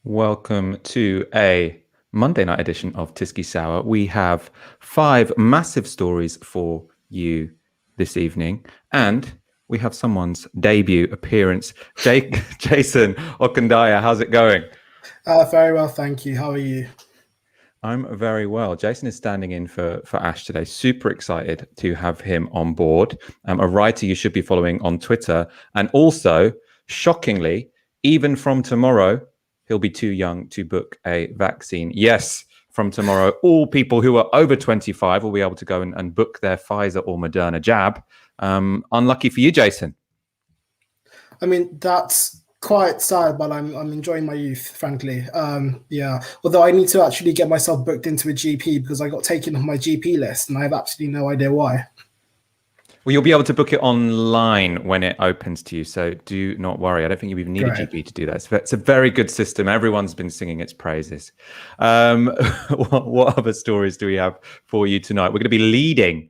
Welcome to a Monday night edition of Tysky Sour. We have 5 massive stories for you this evening, and we have someone's debut appearance. Jason Okundaye, how's it going? Very well, thank you. How are you? I'm very well. Jason is standing in for Ash today. Super excited to have him on board. A writer you should be following on Twitter. And also, shockingly, even from tomorrow, he'll be too young to book a vaccine. Yes, from tomorrow, all people who are over 25 will be able to go and book their Pfizer or Moderna jab. Unlucky for you, Jason. I mean, that's quite sad, but I'm enjoying my youth, frankly. Yeah. Although I need to actually get myself booked into a GP because I got taken off my GP list and I have absolutely no idea why. Well, you'll be able to book it online when it opens to you, so do not worry. I don't think you even need Great. a GP to do that. It's a very good system. Everyone's been singing its praises. What other stories do we have for you tonight? We're going to be leading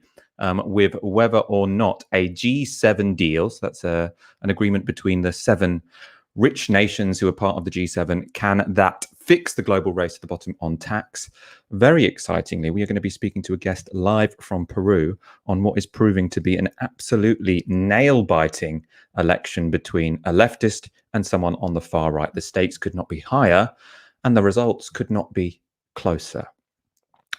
with whether or not a G7 deal, so that's an agreement between the 7 rich nations who are part of the G7, can that fix the global race to the bottom on tax? Very excitingly, we are going to be speaking to a guest live from Peru on what is proving to be an absolutely nail-biting election between a leftist and someone on the far right. The stakes could not be higher and the results could not be closer.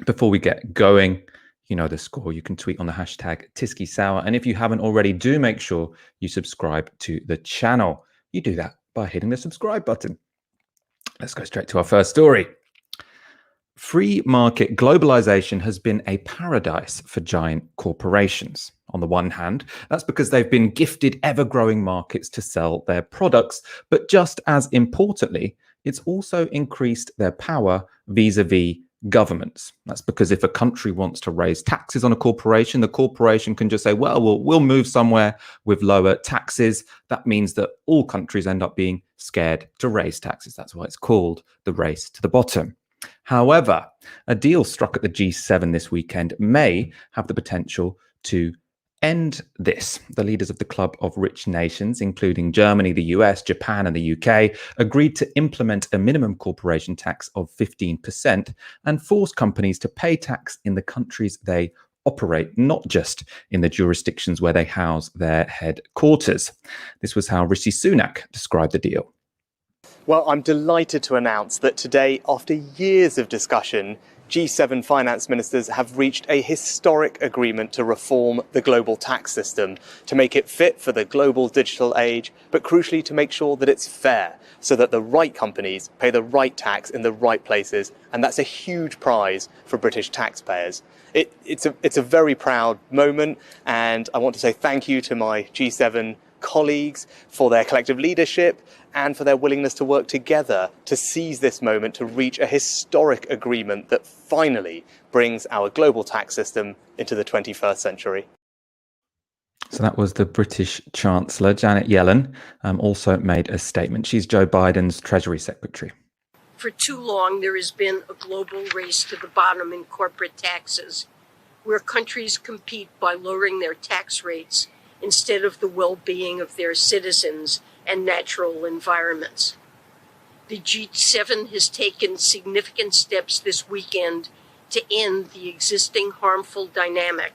Before we get going, you know the score. You can tweet on the hashtag #TyskySour. And if you haven't already, do make sure you subscribe to the channel. You do that by hitting the subscribe button. Let's go straight to our first story. Free market globalization has been a paradise for giant corporations. On the one hand, that's because they've been gifted ever-growing markets to sell their products. But just as importantly, it's also increased their power vis-a-vis governments. That's because if a country wants to raise taxes on a corporation, the corporation can just say, well, we'll move somewhere with lower taxes. That means that all countries end up being scared to raise taxes. That's why it's called the race to the bottom. However, a deal struck at the G7 this weekend may have the potential to end this. The leaders of the club of rich nations, including Germany, the US, Japan, and the UK, agreed to implement a minimum corporation tax of 15% and force companies to pay tax in the countries they operate, not just in the jurisdictions where they house their headquarters. This was how Rishi Sunak described the deal. Well, I'm delighted to announce that today, after years of discussion, G7 finance ministers have reached a historic agreement to reform the global tax system, to make it fit for the global digital age, but crucially to make sure that it's fair, so that the right companies pay the right tax in the right places. And that's a huge prize for British taxpayers. It's a very proud moment, and I want to say thank you to my G7 colleagues for their collective leadership and for their willingness to work together to seize this moment to reach a historic agreement that finally brings our global tax system into the 21st century. So that was the British Chancellor, Janet Yellen, also made a statement. She's Joe Biden's Treasury Secretary. For too long, there has been a global race to the bottom in corporate taxes, where countries compete by lowering their tax rates instead of the well-being of their citizens and natural environments. The G7 has taken significant steps this weekend to end the existing harmful dynamic.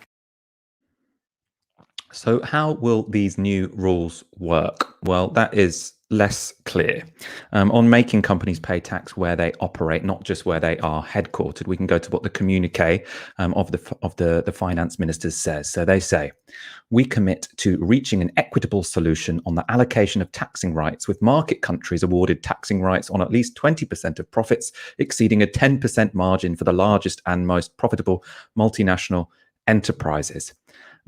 So how will these new rules work? Well, that is less clear. On making companies pay tax where they operate, not just where they are headquartered, we can go to what the communique of the finance ministers says. So they say, we commit to reaching an equitable solution on the allocation of taxing rights, with market countries awarded taxing rights on at least 20% of profits, exceeding a 10% margin for the largest and most profitable multinational enterprises.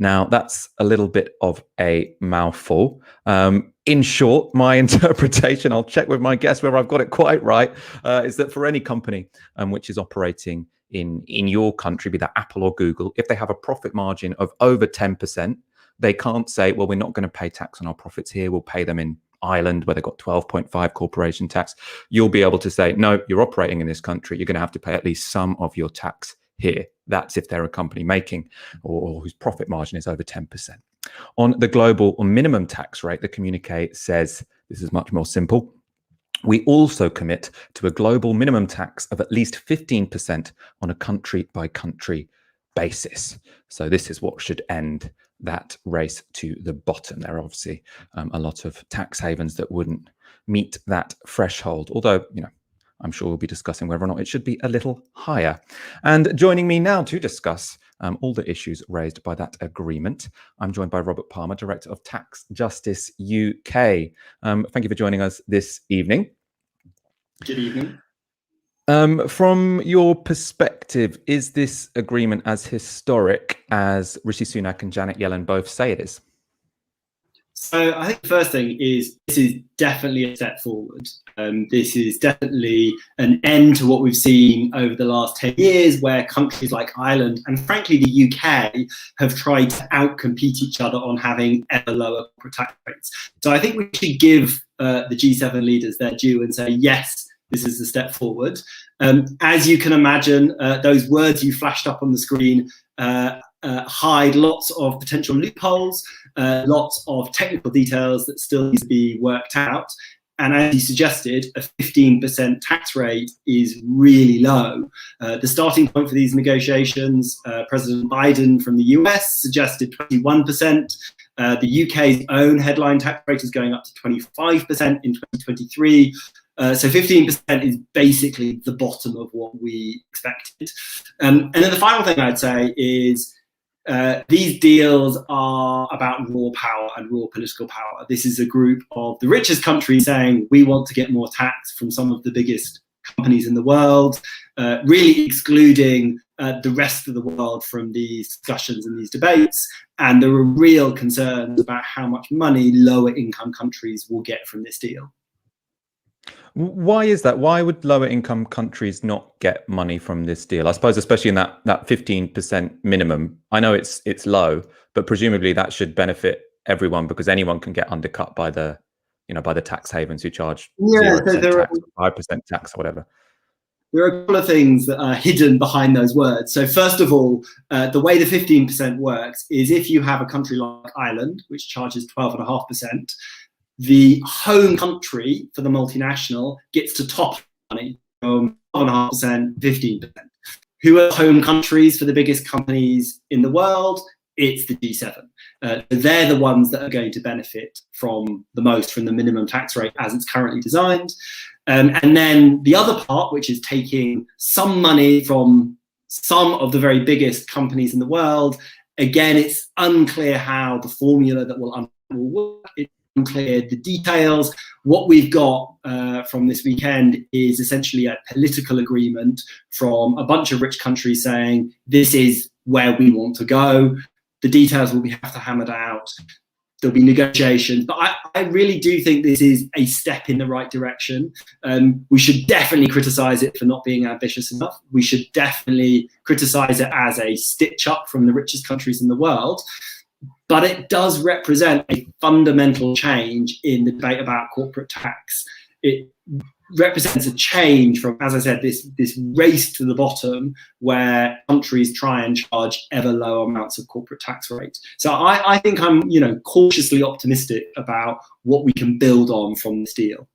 Now, that's a little bit of a mouthful. In short, my interpretation, I'll check with my guest whether I've got it quite right, is that for any company which is operating in your country, be that Apple or Google, if they have a profit margin of over 10%, they can't say, well, we're not going to pay tax on our profits here. We'll pay them in Ireland, where they've got 12.5 corporation tax. You'll be able to say, no, you're operating in this country. You're going to have to pay at least some of your tax here. That's if they're a company making or whose profit margin is over 10%. On the global minimum tax rate, the communique says this is much more simple. We also commit to a global minimum tax of at least 15% on a country-by-country basis. So this is what should end that race to the bottom. There are obviously a lot of tax havens that wouldn't meet that threshold, although, I'm sure we'll be discussing whether or not it should be a little higher. And joining me now to discuss all the issues raised by that agreement, I'm joined by Robert Palmer, Director of Tax Justice UK. Thank you for joining us this evening. Good evening. From your perspective, is this agreement as historic as Rishi Sunak and Janet Yellen both say it is? So I think the first thing is this is definitely a step forward. This is definitely an end to what we've seen over the last 10 years, where countries like Ireland and frankly the UK have tried to outcompete each other on having ever lower corporate tax rates. So I think we should give the G7 leaders their due and say, yes, this is a step forward. As you can imagine, those words you flashed up on the screen hide lots of potential loopholes, lots of technical details that still need to be worked out. And as you suggested, a 15% tax rate is really low. The starting point for these negotiations, President Biden from the US suggested 21%. The UK's own headline tax rate is going up to 25% in 2023. So 15% is basically the bottom of what we expected. And then the final thing I'd say is these deals are about raw power and raw political power. This is a group of the richest countries saying we want to get more tax from some of the biggest companies in the world, really excluding the rest of the world from these discussions and these debates. And there are real concerns about how much money lower income countries will get from this deal. Why is that? Why would lower income countries not get money from this deal? I suppose, especially in that 15% minimum. I know it's low, but presumably that should benefit everyone because anyone can get undercut by the tax havens who charge 0% tax, 5% tax, or whatever. There are a couple of things that are hidden behind those words. So first of all, the way the 15% works is if you have a country like Ireland, which charges 12.5%, the home country for the multinational gets to top money from 12.5%, 15%. Who are home countries for the biggest companies in the world? It's the G7. They're the ones that are going to benefit from the most from the minimum tax rate as it's currently designed. And then the other part, which is taking some money from some of the very biggest companies in the world. Again, it's unclear how the formula that will work. It's unclear the details. What we've got from this weekend is essentially a political agreement from a bunch of rich countries saying this is where we want to go. The details will have to hammered out. There'll be negotiations, but I really do think this is a step in the right direction. We should definitely criticize it for not being ambitious enough. We should definitely criticize it as a stitch up from the richest countries in the world. But it does represent a fundamental change in the debate about corporate tax. It represents a change from, as I said, this race to the bottom where countries try and charge ever lower amounts of corporate tax rate. So I think I'm, cautiously optimistic about what we can build on from this deal.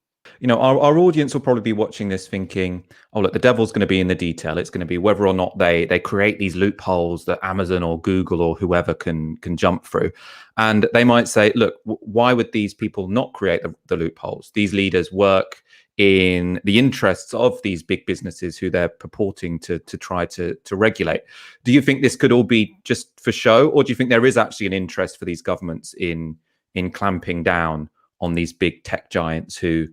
Our audience will probably be watching this thinking, oh, look, the devil's going to be in the detail. It's going to be whether or not they create these loopholes that Amazon or Google or whoever can jump through. And they might say, look, why would these people not create the loopholes? These leaders work in the interests of these big businesses who they're purporting to try to regulate. Do you think this could all be just for show, or do you think there is actually an interest for these governments in clamping down on these big tech giants who,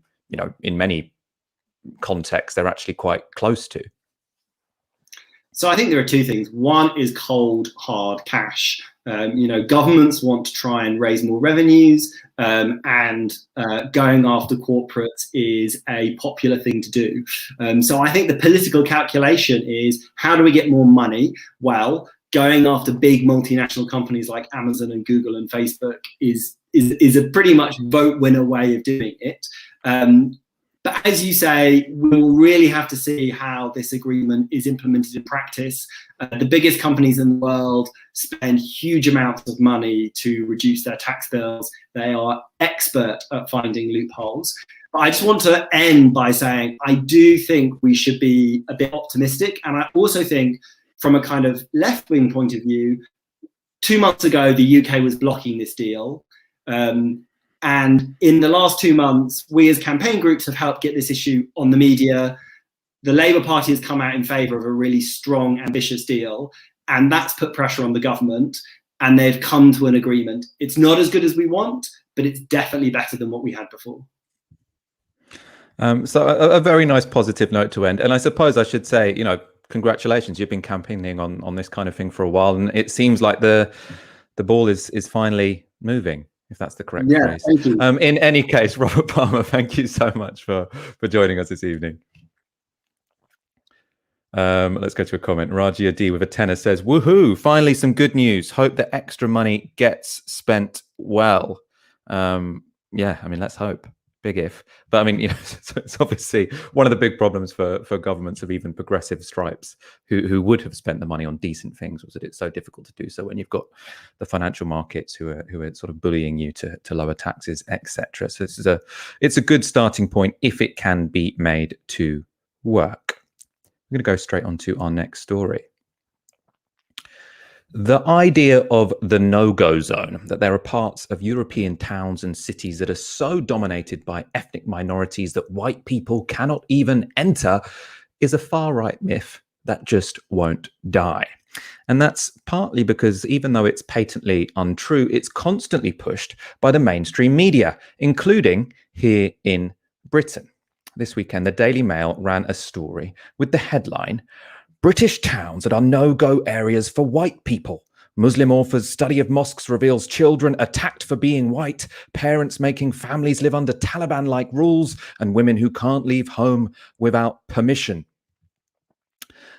in many contexts, they're actually quite close to? So I think there are two things. One is cold, hard cash. Governments want to try and raise more revenues, and going after corporates is a popular thing to do. So I think the political calculation is, how do we get more money? Well, going after big multinational companies like Amazon and Google and Facebook is a pretty much vote winner way of doing it. But as you say, we'll really have to see how this agreement is implemented in practice. The biggest companies in the world spend huge amounts of money to reduce their tax bills. They are expert at finding loopholes. But I just want to end by saying I do think we should be a bit optimistic. And I also think from a kind of left-wing point of view, 2 months ago, the UK was blocking this deal. And in the last 2 months, we as campaign groups have helped get this issue on the media. The Labour Party has come out in favour of a really strong, ambitious deal. And that's put pressure on the government. And they've come to an agreement. It's not as good as we want, but it's definitely better than what we had before. So a very nice positive note to end. And I suppose I should say, you know, congratulations. You've been campaigning on this kind of thing for a while. And it seems like the ball is finally moving, if that's the correct phrase. Thank you. In any case, Robert Palmer, thank you so much for joining us this evening. Let's go to a comment. Rajia D with a tenner says, woohoo, finally some good news. Hope the extra money gets spent well. Yeah, I mean, let's hope. Big if. But I mean, you know, it's obviously one of the big problems for governments of even progressive stripes who would have spent the money on decent things was that it's so difficult to do so when you've got the financial markets who are sort of bullying you to lower taxes, etc. So it's a good starting point if it can be made to work. I'm going to go straight on to our next story. The idea of the no-go zone, that there are parts of European towns and cities that are so dominated by ethnic minorities that white people cannot even enter, is a far-right myth that just won't die. And that's partly because even though it's patently untrue, it's constantly pushed by the mainstream media, including here in Britain. This weekend, the Daily Mail ran a story with the headline, British towns that are no-go areas for white people. Muslim author's study of mosques reveals children attacked for being white, parents making families live under Taliban-like rules, and women who can't leave home without permission.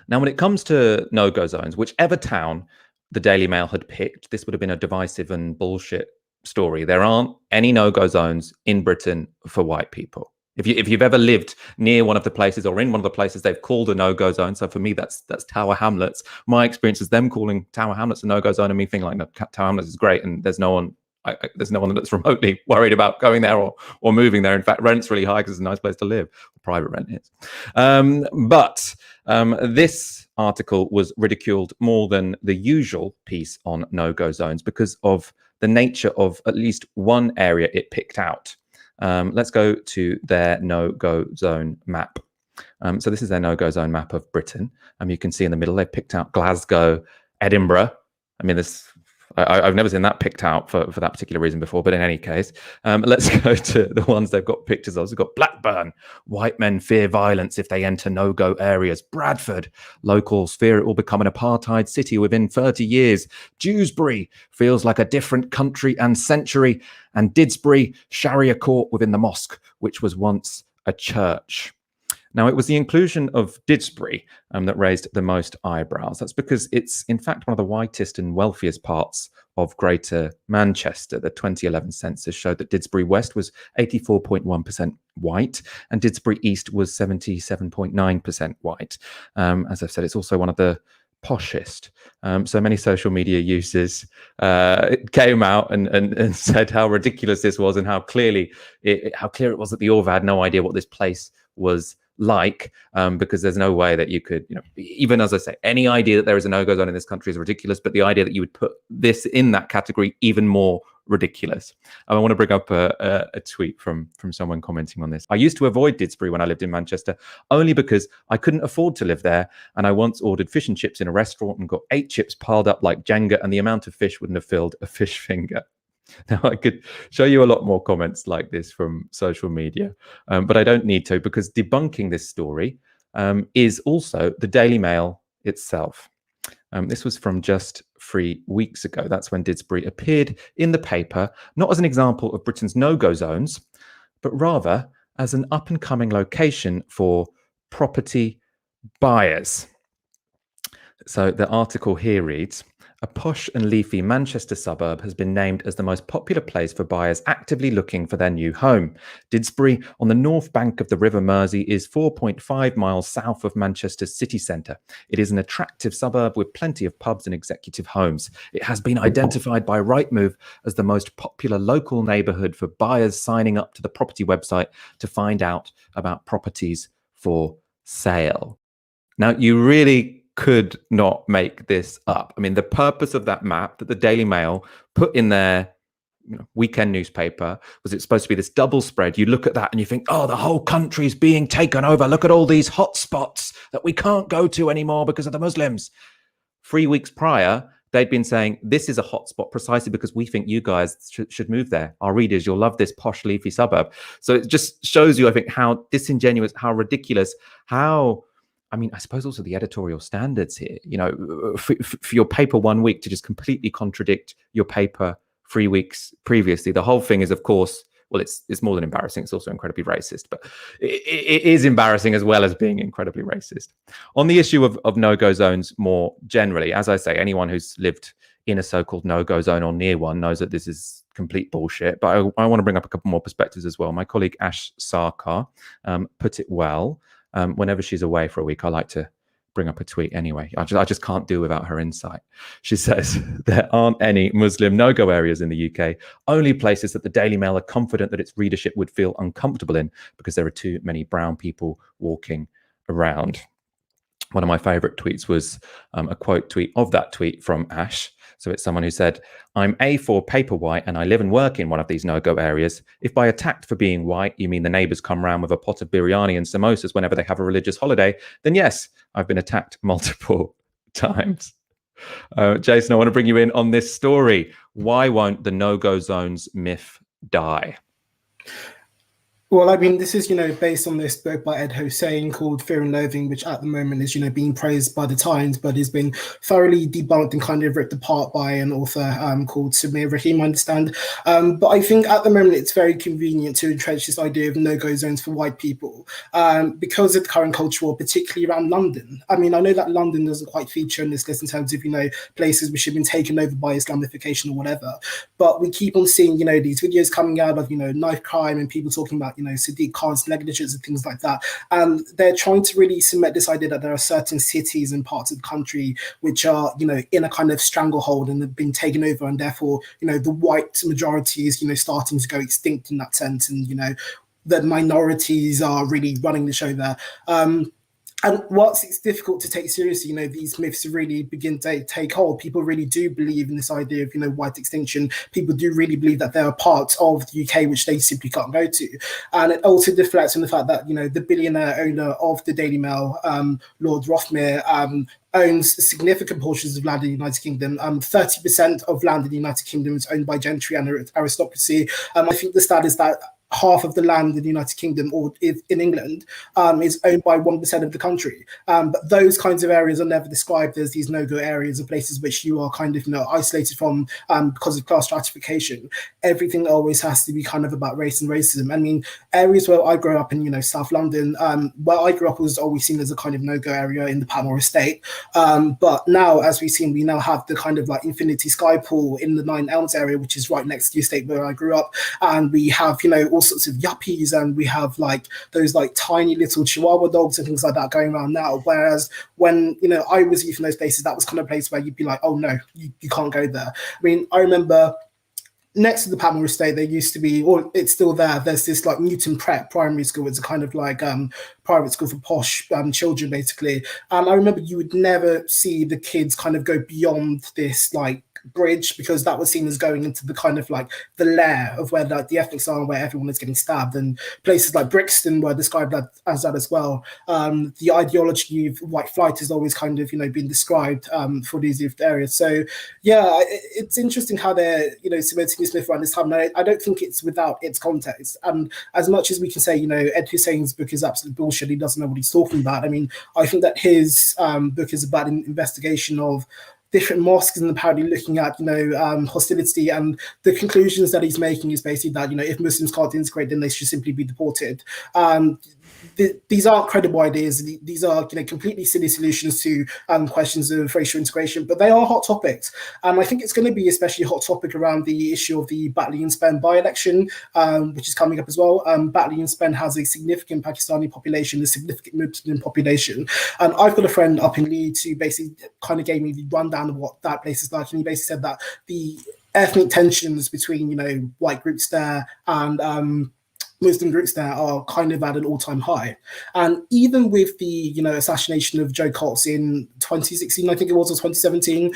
Now, when it comes to no-go zones, whichever town the Daily Mail had picked, this would have been a divisive and bullshit story. There aren't any no-go zones in Britain for white people. If you've ever lived near one of the places or in one of the places they've called a no-go zone, so for me that's Tower Hamlets. My experience is them calling Tower Hamlets a no-go zone and me thinking like, no, Tower Hamlets is great and there's no one that's remotely worried about going there or moving there. In fact, rent's really high because it's a nice place to live. Private rent is. But this article was ridiculed more than the usual piece on no-go zones because of the nature of at least one area it picked out. Let's go to their no-go zone map. So this is their no-go zone map of Britain. You can see in the middle, they picked out Glasgow, Edinburgh. I mean, I've never seen that picked out for that particular reason before, but in any case, let's go to the ones they've got pictures of. We've got Blackburn. White men fear violence if they enter no-go areas. Bradford. Locals fear it will become an apartheid city within 30 years. Dewsbury feels like a different country and century. And Didsbury, Sharia court within the mosque, which was once a church. Now, it was the inclusion of Didsbury that raised the most eyebrows. That's because it's, in fact, one of the whitest and wealthiest parts of Greater Manchester. The 2011 census showed that Didsbury West was 84.1% white and Didsbury East was 77.9% white. As I've said, it's also one of the poshest. So many social media users came out and said how ridiculous this was and how clear it was that the Orva had no idea what this place was like, because there's no way that you could, even as I say, any idea that there is a no-go zone in this country is ridiculous, but the idea that you would put this in that category, even more ridiculous. I want to bring up a tweet from someone commenting on this. I used to avoid Didsbury when I lived in Manchester, only because I couldn't afford to live there, and I once ordered fish and chips in a restaurant and got 8 chips piled up like Jenga, and the amount of fish wouldn't have filled a fish finger. Now, I could show you a lot more comments like this from social media, but I don't need to, because debunking this story is also the Daily Mail itself. This was from just 3 weeks ago. That's when Didsbury appeared in the paper, not as an example of Britain's no-go zones, but rather as an up-and-coming location for property buyers. So the article here reads, A posh and leafy Manchester suburb has been named as the most popular place for buyers actively looking for their new home. Didsbury, on the north bank of the River Mersey, is 4.5 miles south of Manchester's city centre. It is an attractive suburb with plenty of pubs and executive homes. It has been identified by Rightmove as the most popular local neighbourhood for buyers signing up to the property website to find out about properties for sale. Now, you really could not make this up. I mean, the purpose of that map that the Daily Mail put in their weekend newspaper was it's supposed to be this double spread. You look at that and you think, oh, the whole country's being taken over. Look at all these hot spots that we can't go to anymore because of the Muslims. 3 weeks prior, they'd been saying, this is a hotspot precisely because we think you guys should move there. Our readers, you'll love this posh, leafy suburb. So it just shows you, I think, how disingenuous, how ridiculous, how... I mean, I suppose also the editorial standards here, for your paper 1 week to just completely contradict your paper 3 weeks previously. The whole thing is, of course, well, it's more than embarrassing. It's also incredibly racist, but it is embarrassing as well as being incredibly racist. On the issue of no-go zones more generally, as I say, anyone who's lived in a so-called no-go zone or near one knows that this is complete bullshit. But I want to bring up a couple more perspectives as well. My colleague Ash Sarkar put it well. Whenever she's away for a week, I like to bring up a tweet anyway. I just can't do without her insight. She says, there aren't any Muslim no-go areas in the UK, only places that the Daily Mail are confident that its readership would feel uncomfortable in because there are too many brown people walking around. One of my favorite tweets was a quote tweet of that tweet from Ash. So it's someone who said, I'm A4 paper white and I live and work in one of these no-go areas. If by attacked for being white, you mean the neighbours come round with a pot of biryani and samosas whenever they have a religious holiday, then yes, I've been attacked multiple times. Jason, I want to bring you in on this story. Why won't the no-go zones myth die? Well, I mean, this is, based on this book by Ed Hossein called Fear and Loathing, which at the moment is, being praised by the Times, but has been thoroughly debunked and kind of ripped apart by an author called Samir Rahim, I understand. But I think at the moment it's very convenient to entrench this idea of no-go zones for white people because of the current culture war, particularly around London. I mean, I know that London doesn't quite feature in this list in terms of, places which have been taken over by Islamification or whatever. But we keep on seeing, these videos coming out of, knife crime and people talking about, Sadiq Khan's negligence and things like that. And they're trying to really cement this idea that there are certain cities and parts of the country which are, in a kind of stranglehold and have been taken over. And therefore, the white majority is, starting to go extinct in that sense. And, the minorities are really running the show there. And whilst it's difficult to take seriously, these myths really begin to take hold. People really do believe in this idea of, white extinction. People do really believe that there are parts of the UK which they simply can't go to. And it also reflects on the fact that, the billionaire owner of the Daily Mail, Lord Rothmere, owns significant portions of land in the United Kingdom. 30% of land in the United Kingdom is owned by gentry and aristocracy. I think the stat is that half of the land in the United Kingdom or in England is owned by 1% of the country. But those kinds of areas are never described as these no-go areas or places which you are kind of, isolated from because of class stratification. Everything always has to be kind of about race and racism. I mean, areas where I grew up in, South London, where I grew up was always seen as a kind of no-go area in the Patmore estate. But now, as we've seen, we now have the kind of like Infinity Sky Pool in the Nine Elms area, which is right next to the estate where I grew up. And we have, all sorts of yuppies, and we have like those like tiny little Chihuahua dogs and things like that going around now. Whereas when, I was youth in those places, that was kind of a place where you'd be like, oh no, you can't go there. I mean, I remember next to the Patmore estate, there used to be, or it's still there, there's this like Newton Prep primary school. It's a kind of like private school for posh children, basically. And I remember you would never see the kids kind of go beyond this like bridge, because that was seen as going into the kind of like the lair of where like the ethnics are, where everyone is getting stabbed. And places like Brixton were described as that as well. The ideology of white flight has always kind of been described for these areas. So yeah, it's interesting how they're cementing this myth around this time. And I don't think it's without its context. And as much as we can say Ed Hussein's book is absolute bullshit, he doesn't know what he's talking about. I mean, I think that his book is about an investigation of different mosques and apparently looking at, hostility, and the conclusions that he's making is basically that, if Muslims can't integrate, then they should simply be deported. these aren't credible ideas. These are completely silly solutions to questions of racial integration, but they are hot topics. And I think it's going to be especially a hot topic around the issue of the Batley and Spen by-election, which is coming up as well. Batley and Spen has a significant Pakistani population, a significant Muslim population. And I've got a friend up in Leeds who basically kind of gave me the rundown of what that place is like. And he basically said that the ethnic tensions between, white groups there and Muslim groups there are kind of at an all-time high. And even with the, assassination of Joe Cox in 2016, I think it was, or 2017,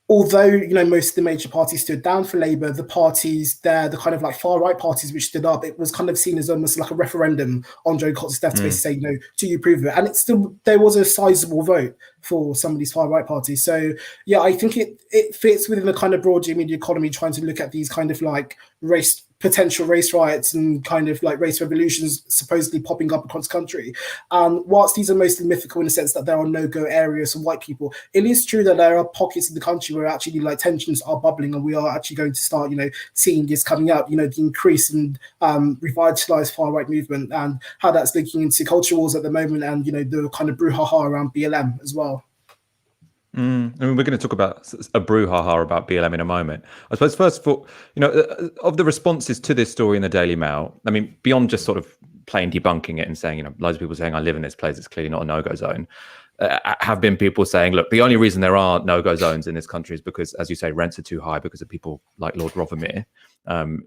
although, most of the major parties stood down for Labour, the parties there, the kind of like far-right parties which stood up, it was kind of seen as almost like a referendum on Joe Cox's death to basically say, do you approve of it? And it's still, there was a sizable vote for some of these far-right parties. So, yeah, I think it fits within the kind of broader media economy, trying to look at these kind of like potential race riots and kind of like race revolutions supposedly popping up across the country. Whilst these are mostly mythical in the sense that there are no-go areas for white people, it is true that there are pockets of the country where actually like tensions are bubbling, and we are actually going to start, seeing this coming up, the increase in revitalized far-right movement and how that's linking into culture wars at the moment, and, the kind of brouhaha around BLM as well. I mean, we're going to talk about a brouhaha about BLM in a moment. I suppose first of all, of the responses to this story in the Daily Mail, I mean, beyond just sort of plain debunking it and saying, loads of people saying I live in this place, it's clearly not a no-go zone, have been people saying, look, the only reason there are no-go zones in this country is because, as you say, rents are too high because of people like Lord Rothermere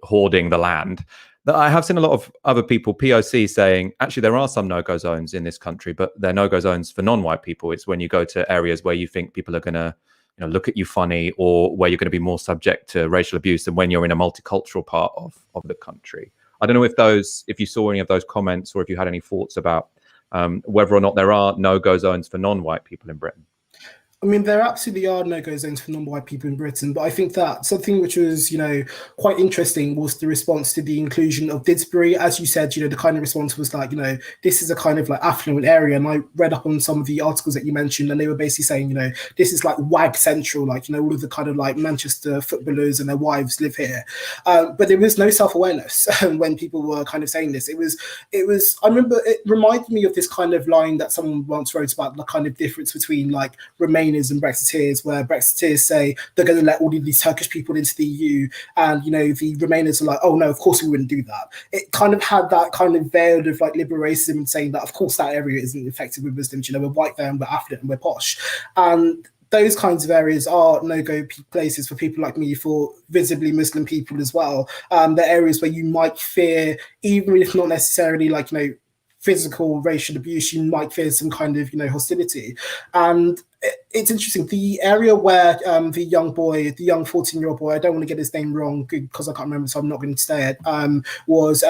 hoarding the land. I have seen a lot of other people, POC, saying, actually, there are some no-go zones in this country, but they're no-go zones for non-white people. It's when you go to areas where you think people are going to look at you funny, or where you're going to be more subject to racial abuse than when you're in a multicultural part of the country. I don't know if you saw any of those comments, or if you had any thoughts about whether or not there are no-go zones for non-white people in Britain. I mean, there absolutely are no-go zones for non-white people in Britain, but I think that something which was, quite interesting was the response to the inclusion of Didsbury. As you said, the kind of response was like, this is a kind of like affluent area. And I read up on some of the articles that you mentioned, and they were basically saying, this is like WAG central, like, all of the kind of like Manchester footballers and their wives live here. But there was no self-awareness when people were kind of saying this. It was, I remember it reminded me of this kind of line that someone once wrote about the kind of difference between like Remainers and Brexiteers, where Brexiteers say they're going to let all of these Turkish people into the EU, and the Remainers are like, oh no, of course we wouldn't do that. It kind of had that kind of veil of like liberal racism, saying that of course that area isn't affected with Muslims, we're white there and we're affluent and we're posh. And those kinds of areas are no-go places for people like me, for visibly Muslim people as well. They're areas where you might fear, even if not necessarily like physical racial abuse, you might fear some kind of hostility. And it's interesting, the area where the young 14-year-old boy, I don't want to get his name wrong because I can't remember, so I'm not going to say it, was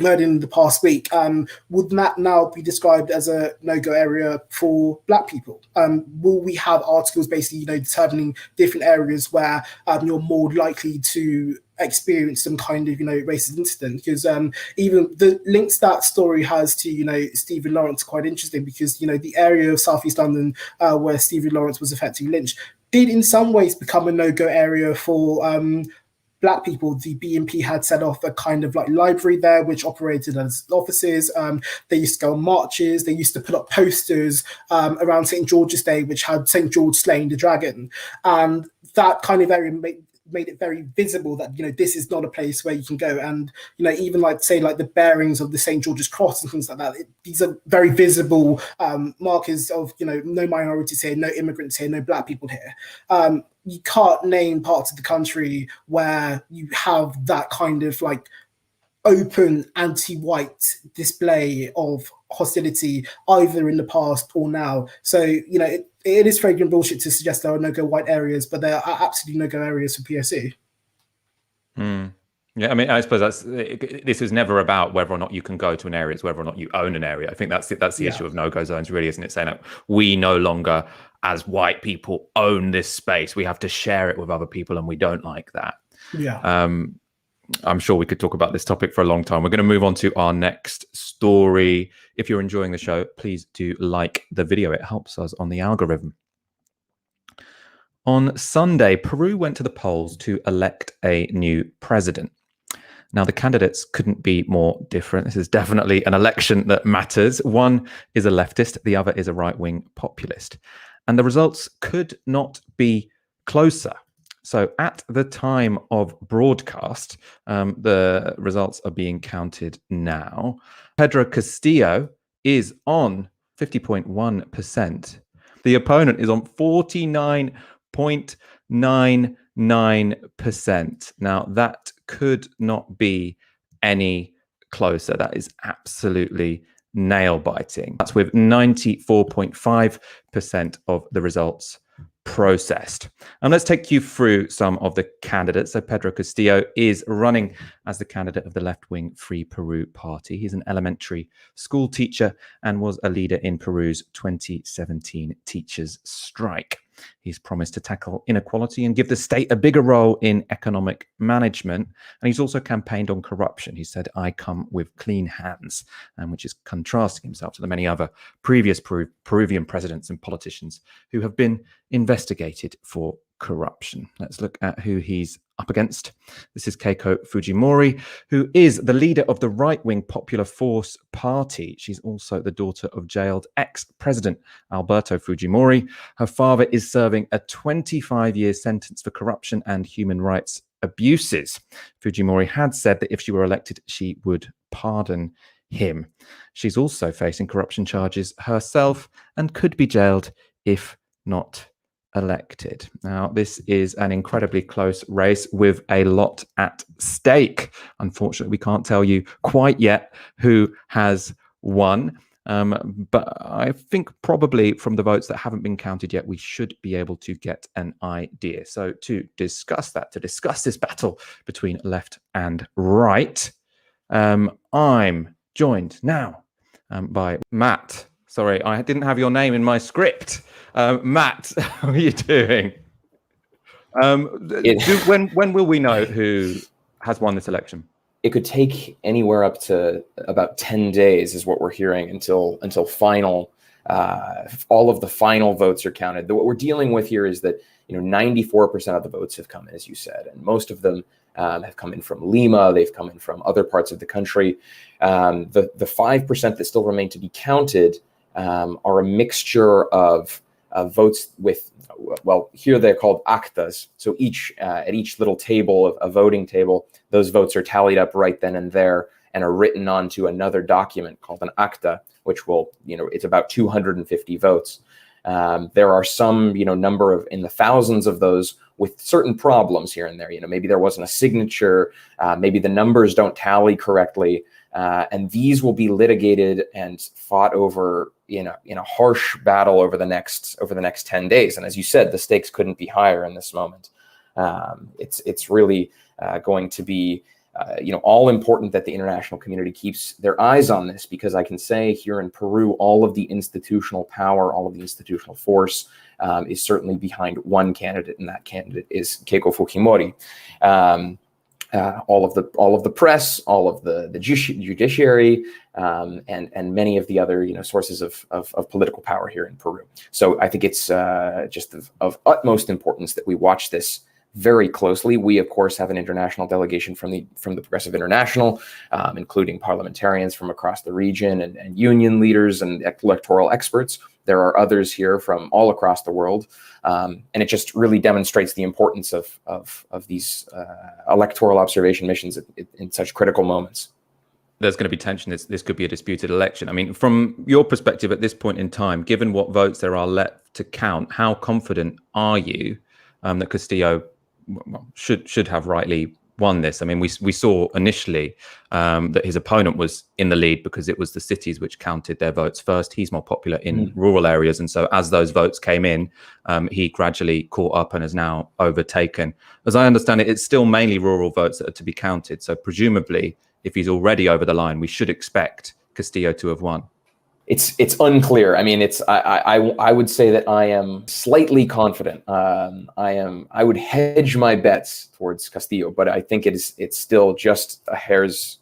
murdered in the past week. Would that now be described as a no-go area for Black people? Will we have articles basically determining different areas where you're more likely to experience some kind of racist incident? Because even the links that story has to Stephen Lawrence are quite interesting, because the area of Southeast London where Stephen Lawrence was effectively lynched did in some ways become a no-go area for Black people. The BNP had set off a kind of like library there, which operated as offices. They used to go on marches. They used to put up posters around St. George's Day, which had St. George slaying the dragon. And that kind of area made it very visible that this is not a place where you can go. And even like say like the bearings of the St. George's Cross and things like that, these are very visible markers of no minorities here, no immigrants here, no Black people here. You can't name parts of the country where you have that kind of like open anti-white display of hostility either in the past or now. So it is fragrant bullshit to suggest there are no-go white areas, but there are absolutely no-go areas for POC. Yeah, I mean, I suppose this is never about whether or not you can go to an area; it's whether or not you own an area. I think that's the issue of no-go zones, really, isn't it? Saying that we no longer, as white people, own this space; we have to share it with other people, and we don't like that. Yeah. I'm sure we could talk about this topic for a long time. We're going to move on to our next story. If you're enjoying the show, please do like the video. It helps us on the algorithm. On Sunday, Peru went to the polls to elect a new president. Now, the candidates couldn't be more different. This is definitely an election that matters. One is a leftist, the other is a right-wing populist. And the results could not be closer. So at the time of broadcast, the results are being counted now. Pedro Castillo is on 50.1%. The opponent is on 49.99%. Now, that could not be any closer. That is absolutely nail-biting. That's with 94.5% of the results processed. And let's take you through some of the candidates. So Pedro Castillo is running as the candidate of the left-wing Free Peru party. He's an elementary school teacher and was a leader in Peru's 2017 teachers' strike. He's promised to tackle inequality and give the state a bigger role in economic management. And he's also campaigned on corruption. He said, "I come with clean hands," which is contrasting himself to the many other previous Peruvian presidents and politicians who have been investigated for corruption. Let's look at who he's up against. This is Keiko Fujimori, who is the leader of the right-wing Popular Force Party. She's also the daughter of jailed ex-president Alberto Fujimori. Her father is serving a 25-year sentence for corruption and human rights abuses. Fujimori had said that if she were elected, she would pardon him. She's also facing corruption charges herself and could be jailed if not elected. Now, this is an incredibly close race with a lot at stake. Unfortunately, we can't tell you quite yet who has won. But I think probably from the votes that haven't been counted yet, we should be able to get an idea. So to discuss this battle between left and right, I'm joined now by Matt. Sorry, I didn't have your name in my script. Matt, how are you doing? When will we know who has won this election? It could take anywhere up to about 10 days is what we're hearing until final, all of the final votes are counted. What we're dealing with here is that 94% of the votes have come in, as you said, and most of them have come in from Lima. They've come in from other parts of the country. The 5% that still remain to be counted are a mixture of votes with, well, here they're called actas. So at each little table, a voting table, those votes are tallied up right then and there and are written onto another document called an acta, which will, it's about 250 votes. There are some, number of in the thousands of those with certain problems here and there. Maybe there wasn't a signature, maybe the numbers don't tally correctly, and these will be litigated and fought over in a harsh battle over the next 10 days. And as you said, the stakes couldn't be higher in this moment. It's really going to be all important that the international community keeps their eyes on this, because I can say here in Peru, all of the institutional power, all of the institutional force is certainly behind one candidate, and that candidate is Keiko Fujimori. All of the press, all of the judiciary, and many of the other sources of political power here in Peru. So I think it's just of utmost importance that we watch this very closely. We, of course, have an international delegation from the Progressive International, including parliamentarians from across the region and union leaders and electoral experts. There are others here from all across the world, and it just really demonstrates the importance of these electoral observation missions in such critical moments. There's going to be tension. This could be a disputed election. I mean, from your perspective at this point in time, given what votes there are left to count, how confident are you that Castillo should have rightly won this? I mean, we saw initially that his opponent was in the lead because it was the cities which counted their votes first. He's more popular in rural areas, and so as those votes came in, he gradually caught up and has now overtaken. As I understand it, it's still mainly rural votes that are to be counted. So presumably, if he's already over the line, we should expect Castillo to have won. It's unclear. I mean, I would say that I am slightly confident. I would hedge my bets towards Castillo, but I think it's still just a hair's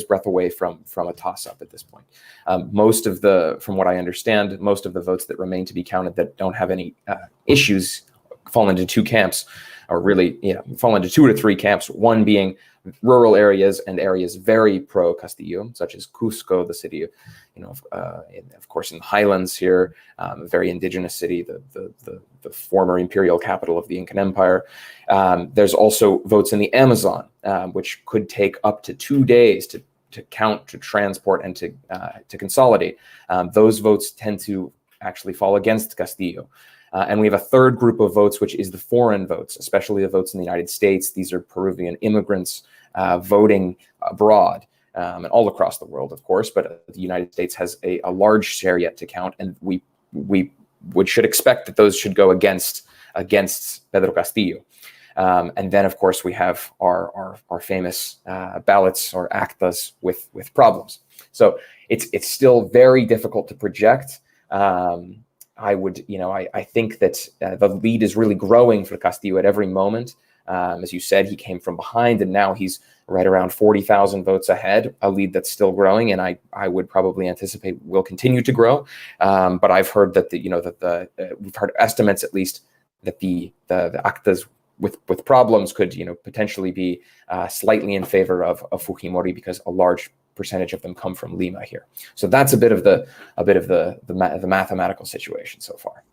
breadth away from a toss-up at this point. From what I understand, most of the votes that remain to be counted that don't have any issues fall into two camps, or really, fall into 2 to 3 camps. One being rural areas and areas very pro-Castillo, such as Cusco, the city, of course, in the highlands here, a very indigenous city, the former imperial capital of the Incan Empire. There's also votes in the Amazon, which could take up to 2 days to count, to transport, and to consolidate. Those votes tend to actually fall against Castillo. And we have a third group of votes, which is the foreign votes, especially the votes in the United States. These are Peruvian immigrants voting abroad and all across the world, of course. But the United States has a large share yet to count, and we should expect that those should go against Pedro Castillo. And then, of course, we have our famous ballots or actas with problems. So it's still very difficult to project. I think that the lead is really growing for Castillo at every moment. As you said, he came from behind, and now he's right around 40,000 votes ahead, a lead that's still growing, and I would probably anticipate will continue to grow. But I've heard that we've heard estimates, at least, that the actas with problems could potentially be slightly in favor of Fujimori, because a large percentage of them come from Lima here. So that's a bit of the mathematical situation so far.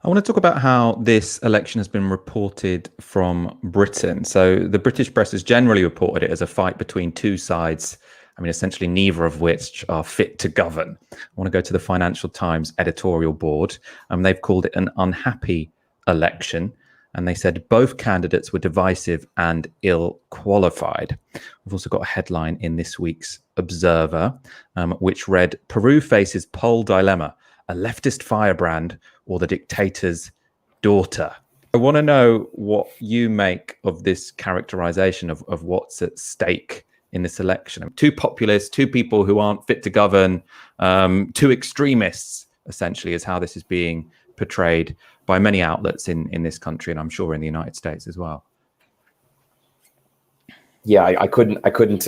I want to talk about how this election has been reported from Britain. So the British press has generally reported it as a fight between two sides, essentially neither of which are fit to govern. I want to go to the Financial Times editorial board. They've called it an unhappy election, and they said both candidates were divisive and ill-qualified. We've also got a headline in this week's Observer, which read, "Peru faces poll dilemma, a leftist firebrand or the dictator's daughter." I want to know what you make of this characterization of what's at stake in this election. Two populists, two people who aren't fit to govern, two extremists, essentially, is how this is being portrayed by many outlets in this country, and I'm sure in the United States as well. Yeah, I couldn't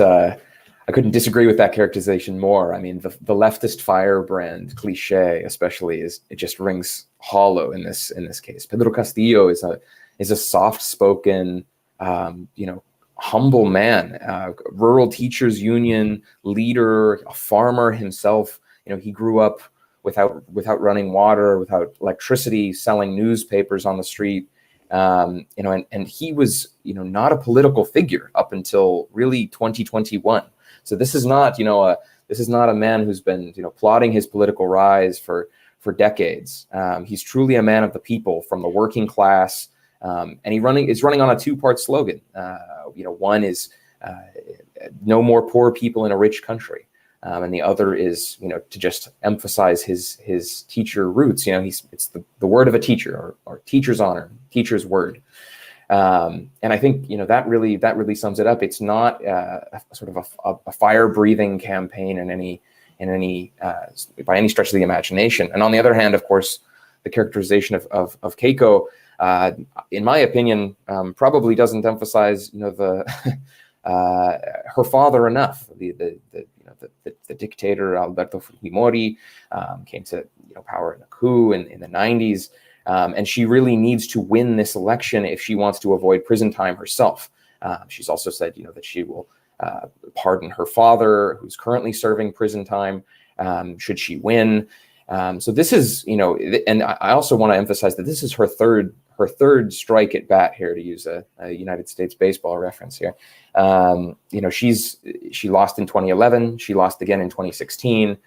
disagree with that characterization more. The leftist firebrand cliche, especially, it just rings hollow in this case. Pedro Castillo is a soft-spoken, humble man, rural teachers union leader, a farmer himself. He grew up without running water, without electricity, selling newspapers on the street. And he was, not a political figure up until really 2021. So this is not, a man who's been, plotting his political rise for decades. He's truly a man of the people, from the working class, and is running on a two-part slogan. One is no more poor people in a rich country. And the other is, to just emphasize his teacher roots. It's the word of a teacher, or teacher's honor, teacher's word. And I think that really sums it up. It's not a sort of a fire-breathing campaign by any stretch of the imagination. And on the other hand, of course, the characterization of Keiko, in my opinion, probably doesn't emphasize her father enough. The dictator Alberto Fujimori came to power in a coup in the 90s, and she really needs to win this election if she wants to avoid prison time herself. She's also said that she will pardon her father, who's currently serving prison time, should she win. So this is, and I also want to emphasize that this is her third strike at bat here, to use a United States baseball reference here. She lost in 2011. She lost again in 2016,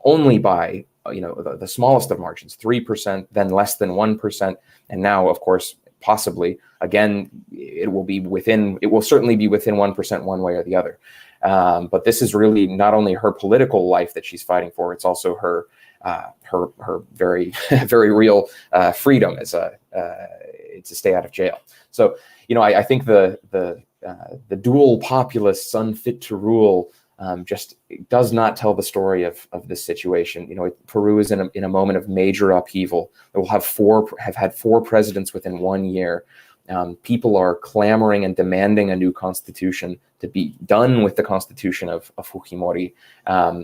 only by the smallest of margins, 3%, then less than 1%, and now, of course, possibly again, it will certainly be within 1% one way or the other. But this is really not only her political life that she's fighting for; it's also her very very real freedom to stay out of jail. So I think the dual populists unfit to rule just does not tell the story of this situation. Peru is in a moment of major upheaval. It will have had four presidents within 1 year. People are clamoring and demanding a new constitution, to be done with the constitution of Fujimori,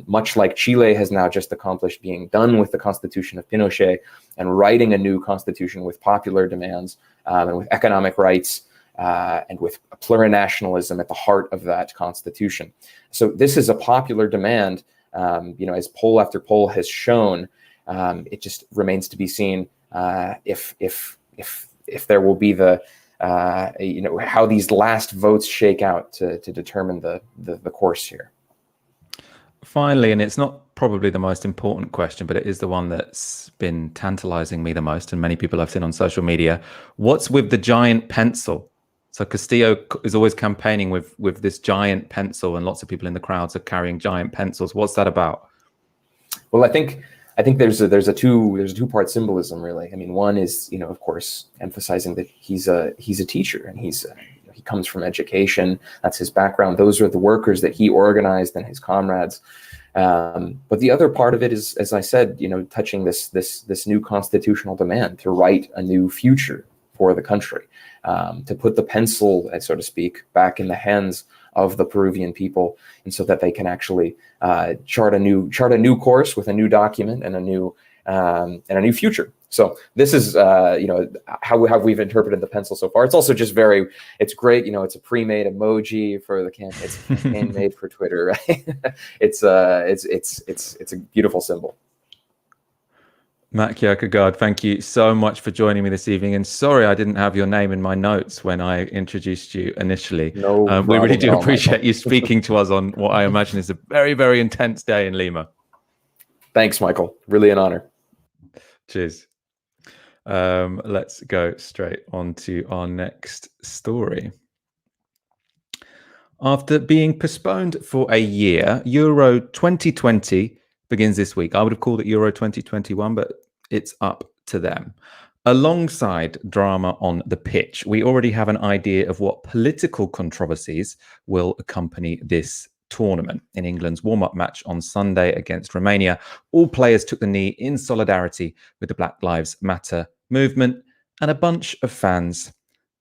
much like Chile has now just accomplished being done with the constitution of Pinochet, and writing a new constitution with popular demands and with economic rights and with plurinationalism at the heart of that constitution. So this is a popular demand. As poll after poll has shown, it just remains to be seen if there will be how these last votes shake out to determine the course here. Finally, and it's not probably the most important question, but it is the one that's been tantalizing me the most, and many people I've seen on social media. What's with the giant pencil? So Castillo is always campaigning with this giant pencil, and lots of people in the crowds are carrying giant pencils. What's that about? Well, I think there's a two-part symbolism, really. I mean, one is, of course, emphasizing that he's a teacher, and he comes from education. That's his background. Those are the workers that he organized and his comrades. But the other part of it is, as I said, touching this new constitutional demand to write a new future for the country, to put the pencil, so to speak, back in the hands of the Peruvian people, and so that they can actually chart a new course with a new document and a new future. So this is how we've interpreted the pencil so far. It's also just it's great. It's a pre-made emoji for the campaign. It's a campaign made for Twitter, right? It's a beautiful symbol. Matt Kirkegaard, thank you so much for joining me this evening. And sorry I didn't have your name in my notes when I introduced you initially. No problem. We really do appreciate you speaking to us on what I imagine is a very, very intense day in Lima. Thanks, Michael. Really an honor. Cheers. Let's go straight on to our next story. After being postponed for a year, Euro 2020 begins this week. I would have called it Euro 2021, but it's up to them. Alongside drama on the pitch, we already have an idea of what political controversies will accompany this tournament. In England's warm-up match on Sunday against Romania, all players took the knee in solidarity with the Black Lives Matter movement, and a bunch of fans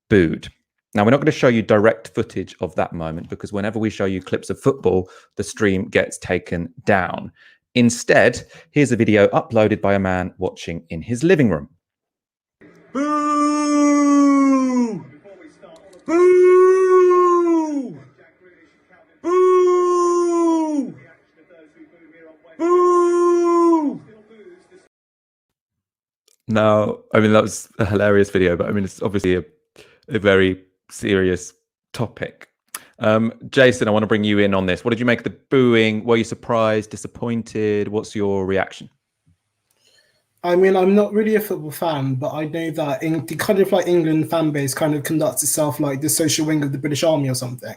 booed. Now, we're not going to show you direct footage of that moment, because whenever we show you clips of football, the stream gets taken down. Instead, here's a video uploaded by a man watching in his living room. Boo! Boo! Boo! Boo! Now, I mean, that was a hilarious video, but I mean, it's obviously a very serious topic. Jason, I want to bring you in on this. What did you make of the booing? Were you surprised, disappointed? What's your reaction? I mean, I'm not really a football fan, but I know that the kind of like England fan base kind of conducts itself like the social wing of the British Army or something.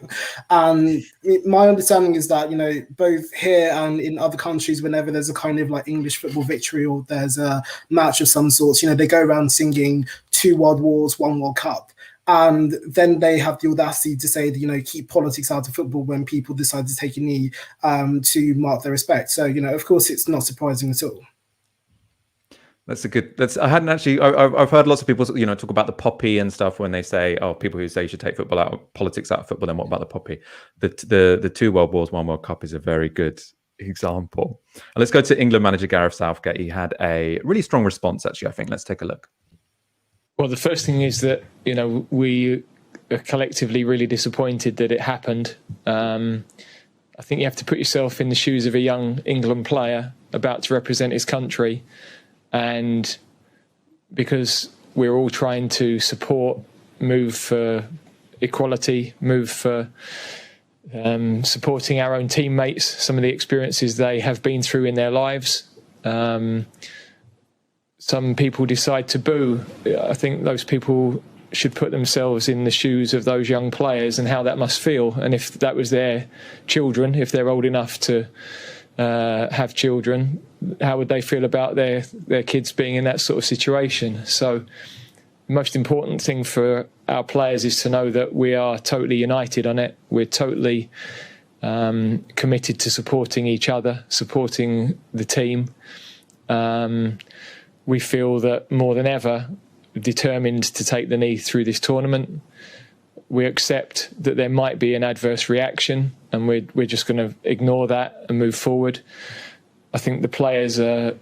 And my understanding is that, both here and in other countries, whenever there's a kind of like English football victory or there's a match of some sorts, they go around singing 2 World Wars, 1 World Cup. And then they have the audacity to say that, keep politics out of football when people decide to take a knee to mark their respect. So, of course, it's not surprising at all. I hadn't actually, I've heard lots of people, talk about the poppy and stuff when they say, people who say you should take football out of politics out of football, then what about the poppy? The 2 World Wars, 1 World Cup is a very good example. And let's go to England manager Gareth Southgate. He had a really strong response, actually, I think. Let's take a look. Well, the first thing is that, we are collectively really disappointed that it happened. I think you have to put yourself in the shoes of a young England player about to represent his country. And because we're all trying to support, move for equality, move for supporting our own teammates, some of the experiences they have been through in their lives, some people decide to boo. I think those people should put themselves in the shoes of those young players and how that must feel. And if that was their children, if they're old enough to have children, how would they feel about their kids being in that sort of situation? So the most important thing for our players is to know that we are totally united on it. We're totally committed to supporting each other, supporting the team. We feel that more than ever, determined to take the knee through this tournament. We accept that there might be an adverse reaction, and we're just going to ignore that and move forward. I think the players are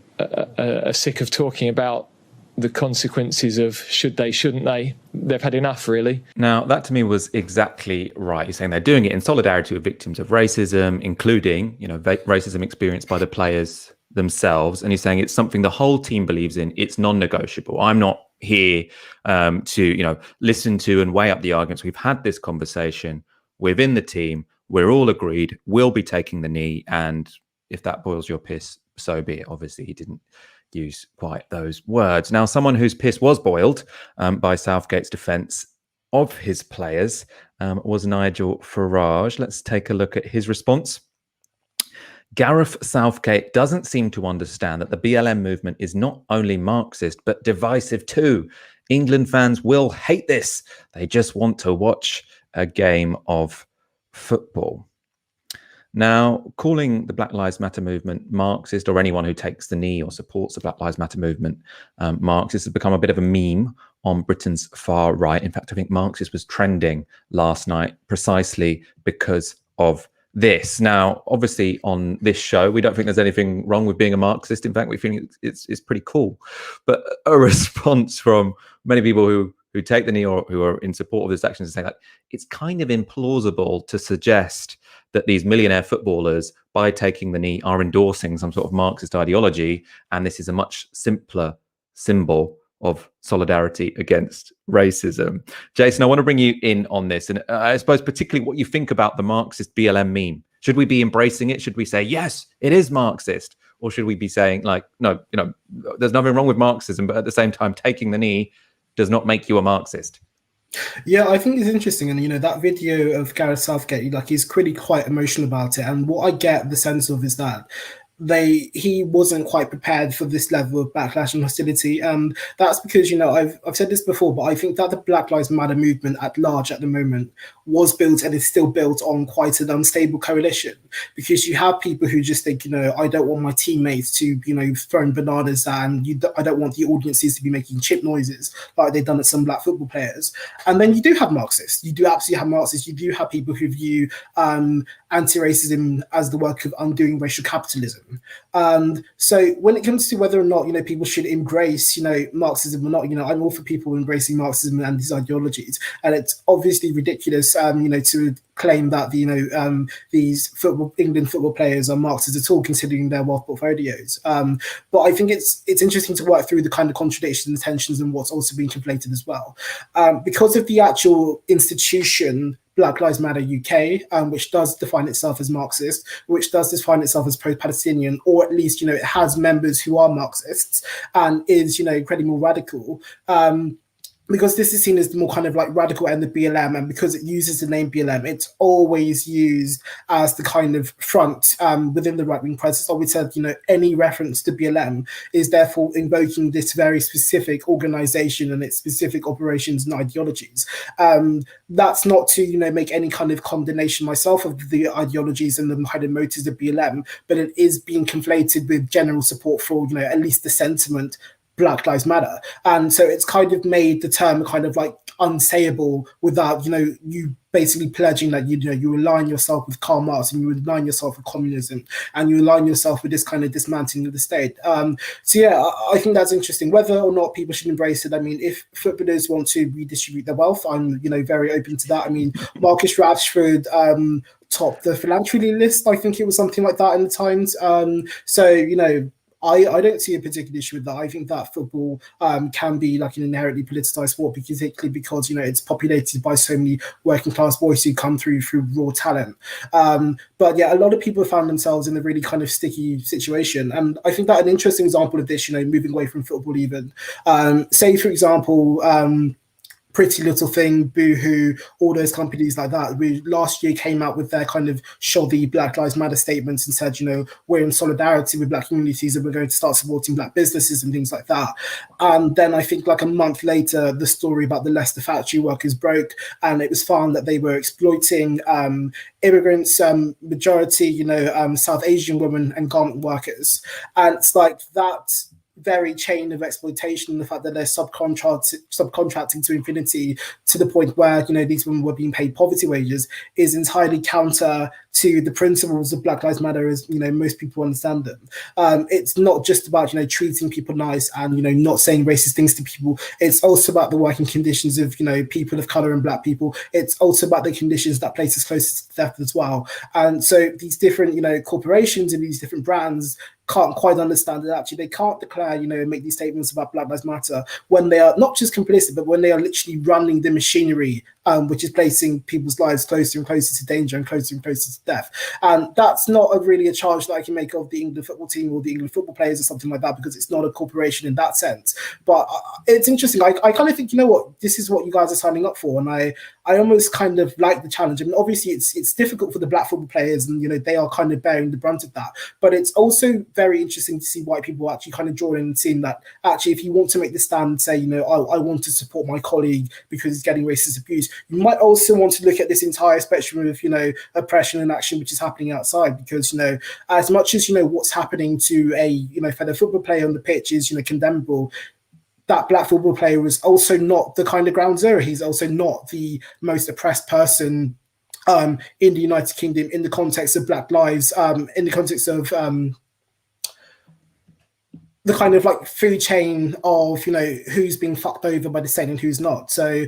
sick of talking about the consequences of should they, shouldn't they. They've had enough, really. Now, that to me was exactly right. You're saying they're doing it in solidarity with victims of racism, including, racism experienced by the players themselves. And you're saying it's something the whole team believes in. It's non-negotiable. I'm not here to, listen to and weigh up the arguments. We've had this conversation within the team. We're all agreed. We'll be taking the knee. And if that boils your piss, so be it. Obviously, he didn't use quite those words. Now, someone whose piss was boiled by Southgate's defence of his players was Nigel Farage. Let's take a look at his response. Gareth Southgate doesn't seem to understand that the BLM movement is not only Marxist, but divisive too. England fans will hate this. They just want to watch a game of football. Now, calling the Black Lives Matter movement Marxist, or anyone who takes the knee or supports the Black Lives Matter movement Marxist, has become a bit of a meme on Britain's far right. In fact, I think Marxist was trending last night precisely because of this. Now, obviously, on this show, we don't think there's anything wrong with being a Marxist. In fact, we think it's pretty cool. But a response from many people who take the knee or who are in support of this action is saying that it's kind of implausible to suggest that these millionaire footballers, by taking the knee, are endorsing some sort of Marxist ideology, and this is a much simpler symbol of solidarity against racism. Jason, I want to bring you in on this, and I suppose particularly what you think about the Marxist BLM meme. Should we be embracing it? Should we say, yes, it is Marxist? Or should we be saying, like, no, there's nothing wrong with Marxism, but at the same time, taking the knee does not make you a Marxist? Yeah, I think it's interesting, and that video of Gareth Southgate, he's really quite emotional about it. And what I get the sense of is that he wasn't quite prepared for this level of backlash and hostility, and that's because I've said this before, but I think that the Black Lives Matter movement at large at the moment was built and is still built on quite an unstable coalition, because you have people who just think I don't want my teammates to throwing bananas, and I don't want the audiences to be making chip noises like they've done at some black football players. And then you do have Marxists. You do absolutely have Marxists. You do have people who view anti-racism as the work of undoing racial capitalism. So when it comes to whether or not people should embrace Marxism or not, I'm all for people embracing Marxism and these ideologies, and it's obviously ridiculous to claim that these England football players are Marxists at all, considering their wealth portfolios. But I think it's interesting to work through the kind of contradictions and tensions and what's also being conflated as well, because of the actual institution Black Lives Matter UK, which does define itself as Marxist, which does define itself as pro-Palestinian, or at least, it has members who are Marxists and is, incredibly more radical. Because this is seen as the more kind of like radical end of BLM, and because it uses the name BLM, it's always used as the kind of front within the right-wing press. It's always said, any reference to BLM is therefore invoking this very specific organization and its specific operations and ideologies. That's not to, make any kind of condemnation myself of the ideologies and the kind of motives of BLM, but it is being conflated with general support for, at least the sentiment Black Lives Matter. And so it's kind of made the term kind of like unsayable without, you basically pledging that, you align yourself with Karl Marx, and you align yourself with communism, and you align yourself with this kind of dismantling of the state. So yeah, I think that's interesting. Whether or not people should embrace it, I mean, if footballers want to redistribute their wealth, I'm, very open to that. I mean, Marcus Rashford topped the philanthropy list, I think it was something like that in the Times. So, I don't see a particular issue with that. I think that football can be like an inherently politicized sport, particularly because, it's populated by so many working class boys who come through raw talent. But yeah, a lot of people found themselves in a really kind of sticky situation. And I think that an interesting example of this, moving away from football even, say, for example, Pretty Little Thing, Boohoo, all those companies like that, who last year came out with their kind of shoddy Black Lives Matter statements and said, we're in solidarity with black communities and we're going to start supporting black businesses and things like that. And then I think like a month later, the story about the Leicester factory workers broke, and it was found that they were exploiting immigrants, majority, South Asian women and garment workers. And it's like that very chain of exploitation, the fact that they're subcontracting to infinity to the point where, you know, these women were being paid poverty wages, is entirely counter to the principles of Black Lives Matter as, you know, most people understand them. It's not just about, you know, treating people nice and, you know, not saying racist things to people. It's also about the working conditions of, you know, people of color and Black people. It's also about the conditions that place us closest to death as well. And so these different, you know, corporations and these different brands can't quite understand that actually they can't declare, you know, and make these statements about Black Lives Matter when they are not just complicit, but when they are literally running the machinery, which is placing people's lives closer and closer to danger and closer to death. And that's not really a charge that I can make of the England football team or the England football players or something like that, because it's not a corporation in that sense. But it's interesting. I kind of think, you know what, this is what you guys are signing up for. And I almost kind of like the challenge. I mean, obviously it's difficult for the Black football players and, you know, they are kind of bearing the brunt of that. But it's also very interesting to see white people actually kind of drawing and seeing that actually, if you want to make the stand and say, you know, I want to support my colleague because he's getting racist abuse, you might also want to look at this entire spectrum of, you know, oppression and action which is happening outside, because, you know, as much as, you know, what's happening to a, you know, fellow football player on the pitch is, you know, condemnable, that Black football player was also not the kind of ground zero. He's also not the most oppressed person in the United Kingdom in the context of Black lives, in the context of the kind of like food chain of, you know, who's being fucked over by the state and who's not. So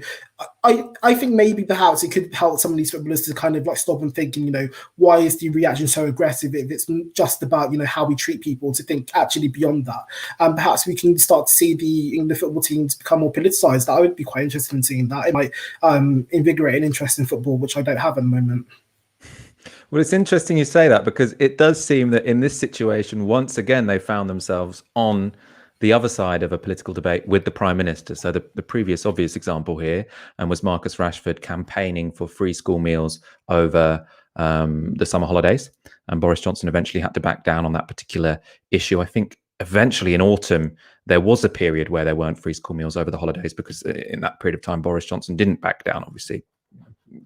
I think maybe perhaps it could help some of these footballers to kind of like stop and thinking, you know, why is the reaction so aggressive if it's just about, you know, how we treat people, to think actually beyond that. And perhaps we can start to see the England football teams become more politicized. I would be quite interested in seeing that. It might invigorate an interest in football, which I don't have at the moment. Well, it's interesting you say that, because it does seem that in this situation, once again, they found themselves on the other side of a political debate with the Prime Minister. So the previous obvious example here was Marcus Rashford campaigning for free school meals over the summer holidays. And Boris Johnson eventually had to back down on that particular issue. I think eventually in autumn, there was a period where there weren't free school meals over the holidays, because in that period of time, Boris Johnson didn't back down, obviously.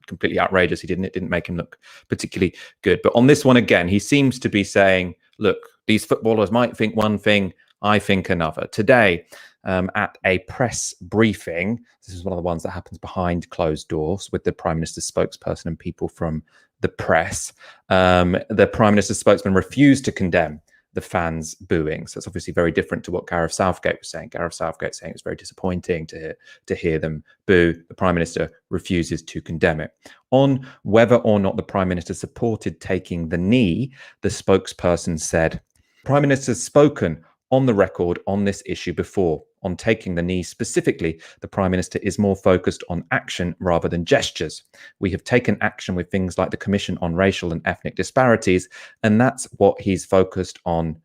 Completely outrageous. It didn't make him look particularly good. But on this one again, he seems to be saying, look, these footballers might think one thing, I think another. Today, at a press briefing, this is one of the ones that happens behind closed doors with the Prime Minister's spokesperson and people from the press. The Prime Minister's spokesman refused to condemn the fans booing. So it's obviously very different to what Gareth Southgate was saying. Gareth Southgate saying it's very disappointing to hear them boo. The Prime Minister refuses to condemn it. On whether or not the Prime Minister supported taking the knee, the spokesperson said, Prime Minister's spoken on the record on this issue before. On taking the knee specifically, the Prime Minister is more focused on action rather than gestures. We have taken action with things like the Commission on Racial and Ethnic Disparities, and that's what he's focused on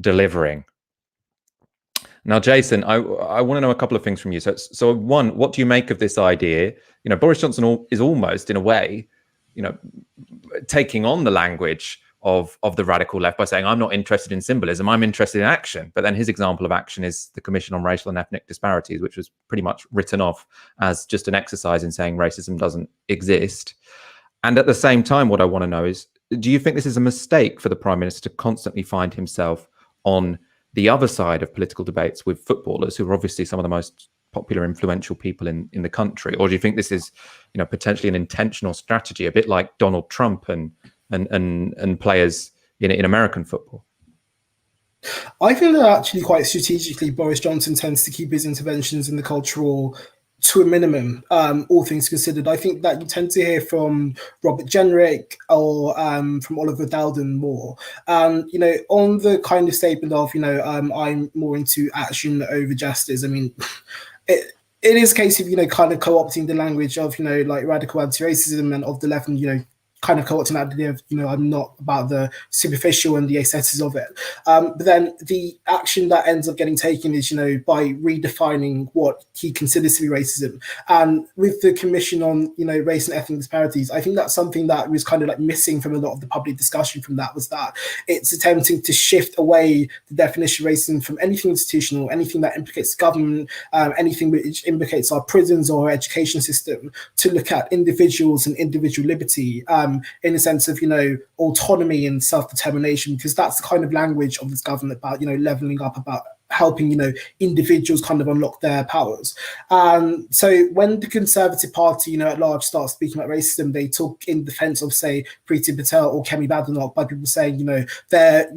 delivering. Now, Jason, I want to know a couple of things from you. So one, what do you make of this idea? You know, Boris Johnson is almost, in a way, you know, taking on the language of the radical left by saying, I'm not interested in symbolism, I'm interested in action. But then his example of action is the Commission on Racial and Ethnic Disparities, which was pretty much written off as just an exercise in saying racism doesn't exist. And at the same time, what I want to know is, do you think this is a mistake for the Prime Minister to constantly find himself on the other side of political debates with footballers who are obviously some of the most popular, influential people in the country? Or do you think this is, you know, potentially an intentional strategy, a bit like Donald Trump and players in American football? I think that actually quite strategically, Boris Johnson tends to keep his interventions in the cultural to a minimum, all things considered. I think that you tend to hear from Robert Jenrick or from Oliver Dowden more. You know, on the kind of statement of, you know, I'm more into action over justice. I mean, it is a case of, you know, kind of co-opting the language of, you know, like radical anti-racism and of the left, and, you know, kind of co-opting that idea of, you know, I'm not about the superficial and the aesthetics of it. But then the action that ends up getting taken is, you know, by redefining what he considers to be racism. And with the Commission on, you know, Race and Ethnic Disparities, I think that's something that was kind of like missing from a lot of the public discussion from that, was that it's attempting to shift away the definition of racism from anything institutional, anything that implicates government, anything which implicates our prisons or our education system, to look at individuals and individual liberty, in a sense of, you know, autonomy and self-determination, because that's the kind of language of this government about, you know, leveling up, about helping, individuals kind of unlock their powers. So when the Conservative Party, at large starts speaking about racism, they talk in defense of, say, Priti Patel or Kemi Badenoch, by people saying, they're,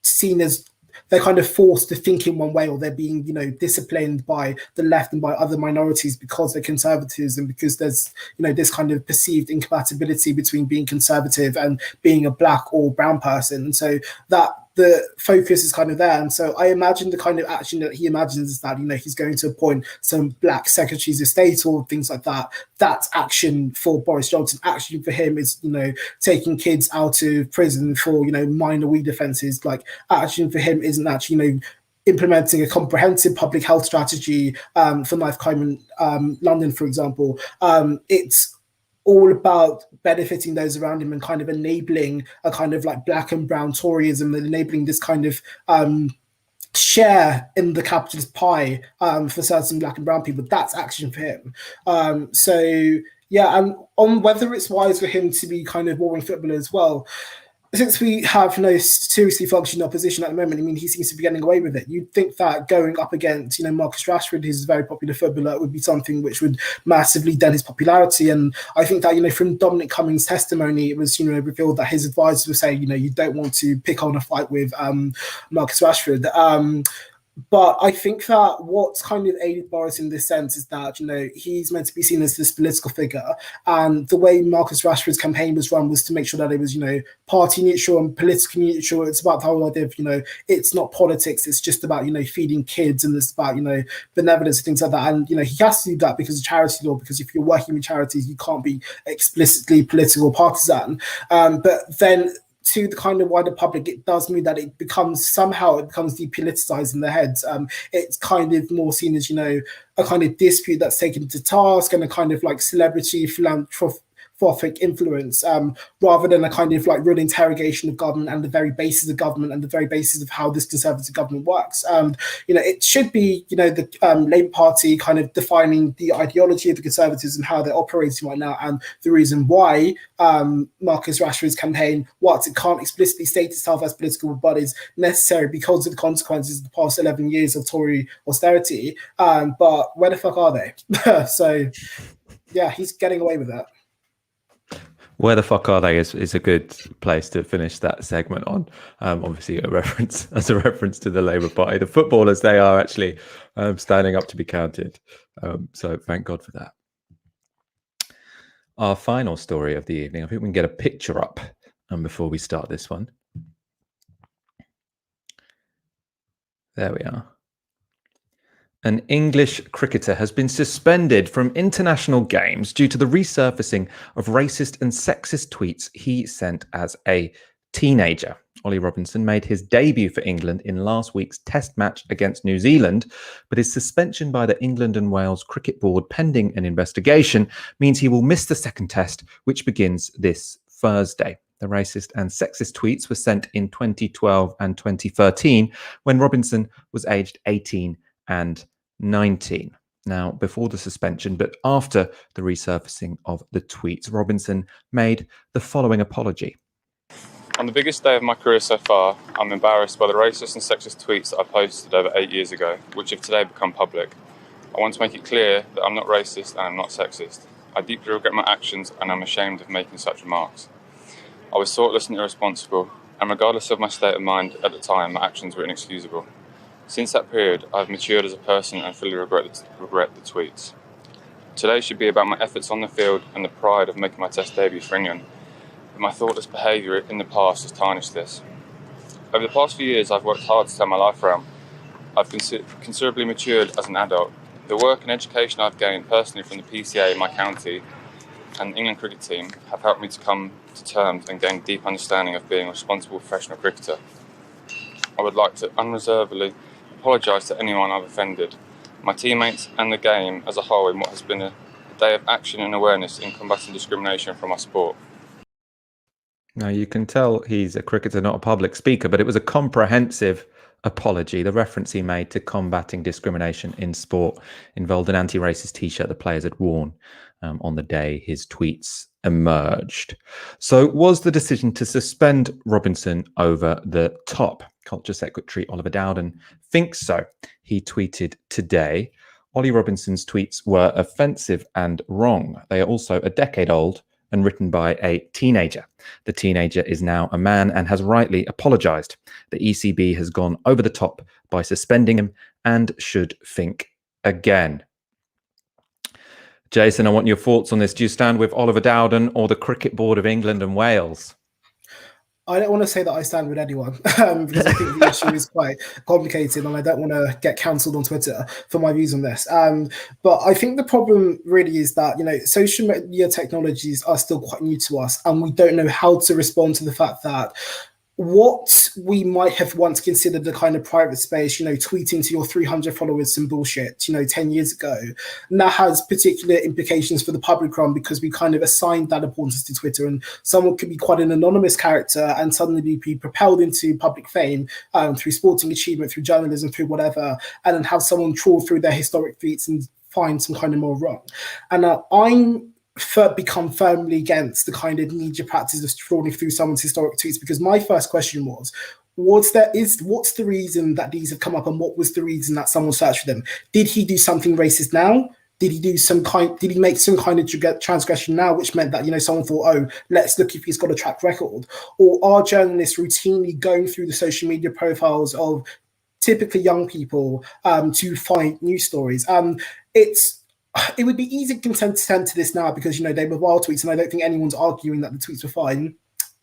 seen as, they're kind of forced to think in one way, or they're being, disciplined by the left and by other minorities because they're conservatives, and because there's, this kind of perceived incompatibility between being conservative and being a black or brown person. And so that the focus is kind of there. And so I imagine the kind of action that he imagines is that, he's going to appoint some black secretaries of state or things like that. That's action for Boris Johnson. Action for him is, taking kids out of prison for, minor weed offences. Like, action for him isn't actually, implementing a comprehensive public health strategy for knife crime in London, for example. It's all about benefiting those around him and kind of enabling a kind of like black and brown Toryism, and enabling this kind of share in the capitalist pie for certain black and brown people. That's action for him. So yeah, and on whether it's wise for him to be kind of warring footballer as well, since we have no seriously functioning opposition at the moment, I mean, he seems to be getting away with it. You'd think that going up against, Marcus Rashford, who's a very popular footballer, would be something which would massively dent his popularity. And I think that, from Dominic Cummings' testimony, it was, revealed that his advisors were saying, you don't want to pick on a fight with Marcus Rashford. But I think that what's kind of aided Boris in this sense is that, he's meant to be seen as this political figure. And the way Marcus Rashford's campaign was run was to make sure that it was, party neutral and politically neutral. It's about the whole idea of, it's not politics. It's just about, feeding kids, and it's about, benevolence and things like that. And, he has to do that because of charity law, because if you're working with charities, you can't be explicitly political partisan. But then, to the kind of wider public, it does mean that it becomes depoliticized in their heads. It's kind of more seen as, a kind of dispute that's taken to task, and a kind of like celebrity philanthropic influence, rather than a kind of like real interrogation of government and the very basis of government and the very basis of how this Conservative government works. It should be, the Labour Party kind of defining the ideology of the Conservatives and how they're operating right now, and the reason why Marcus Rashford's campaign, whilst it can't explicitly state itself as political, but is necessary because of the consequences of the past 11 years of Tory austerity. But where the fuck are they? So, yeah, he's getting away with that. Where the fuck are they is a good place to finish that segment on. Obviously, a reference to the Labour Party. The footballers, they are actually standing up to be counted. So thank God for that. Our final story of the evening. I think we can get a picture up before we start this one. There we are. An English cricketer has been suspended from international games due to the resurfacing of racist and sexist tweets he sent as a teenager. Ollie Robinson made his debut for England in last week's Test match against New Zealand, but his suspension by the England and Wales Cricket Board pending an investigation means he will miss the second Test, which begins this Thursday. The racist and sexist tweets were sent in 2012 and 2013 when Robinson was aged 18 and 19. Now, before the suspension, but after the resurfacing of the tweets, Robinson made the following apology. On the biggest day of my career so far, I'm embarrassed by the racist and sexist tweets that I posted over 8 years ago, which have today become public. I want to make it clear that I'm not racist and I'm not sexist. I deeply regret my actions and I'm ashamed of making such remarks. I was thoughtless and irresponsible, and regardless of my state of mind at the time, my actions were inexcusable. Since that period, I've matured as a person and fully regret the tweets. Today should be about my efforts on the field and the pride of making my Test debut for England, but my thoughtless behaviour in the past has tarnished this. Over the past few years, I've worked hard to turn my life around. I've considerably matured as an adult. The work and education I've gained personally from the PCA in my county and the England cricket team have helped me to come to terms and gain deep understanding of being a responsible professional cricketer. I would like to unreservedly apologise to anyone I've offended, my teammates and the game as a whole in what has been a day of action and awareness in combating discrimination from our sport. Now, you can tell he's a cricketer, not a public speaker, but it was a comprehensive apology. The reference he made to combating discrimination in sport involved an anti-racist T-shirt the players had worn on the day his tweets emerged. So was the decision to suspend Robinson over the top? Culture Secretary Oliver Dowden thinks so. He tweeted today, Ollie Robinson's tweets were offensive and wrong. They are also a decade old and written by a teenager. The teenager is now a man and has rightly apologized. The ECB has gone over the top by suspending him and should think again. Jason, I want your thoughts on this. Do you stand with Oliver Dowden or the Cricket Board of England and Wales? I don't want to say that I stand with anyone because I think the issue is quite complicated and I don't want to get cancelled on Twitter for my views on this. But I think the problem really is that, social media technologies are still quite new to us and we don't know how to respond to the fact that what we might have once considered the kind of private space, tweeting to your 300 followers some bullshit, 10 years ago, now has particular implications for the public realm because we kind of assigned that importance to Twitter, and someone could be quite an anonymous character and suddenly be propelled into public fame through sporting achievement, through journalism, through whatever, and then have someone trawl through their historic tweets and find some kind of more wrong. And I'm become firmly against the kind of media practice of trawling through someone's historic tweets, because my first question was, what's the reason that these have come up, and what was the reason that someone searched for them? Did he do something racist now? Did he make some kind of transgression now, which meant that, someone thought, oh, let's look if he's got a track record? Or are journalists routinely going through the social media profiles of typically young people to find news stories? It would be easy to consent to this now because, they were wild tweets, and I don't think anyone's arguing that the tweets were fine.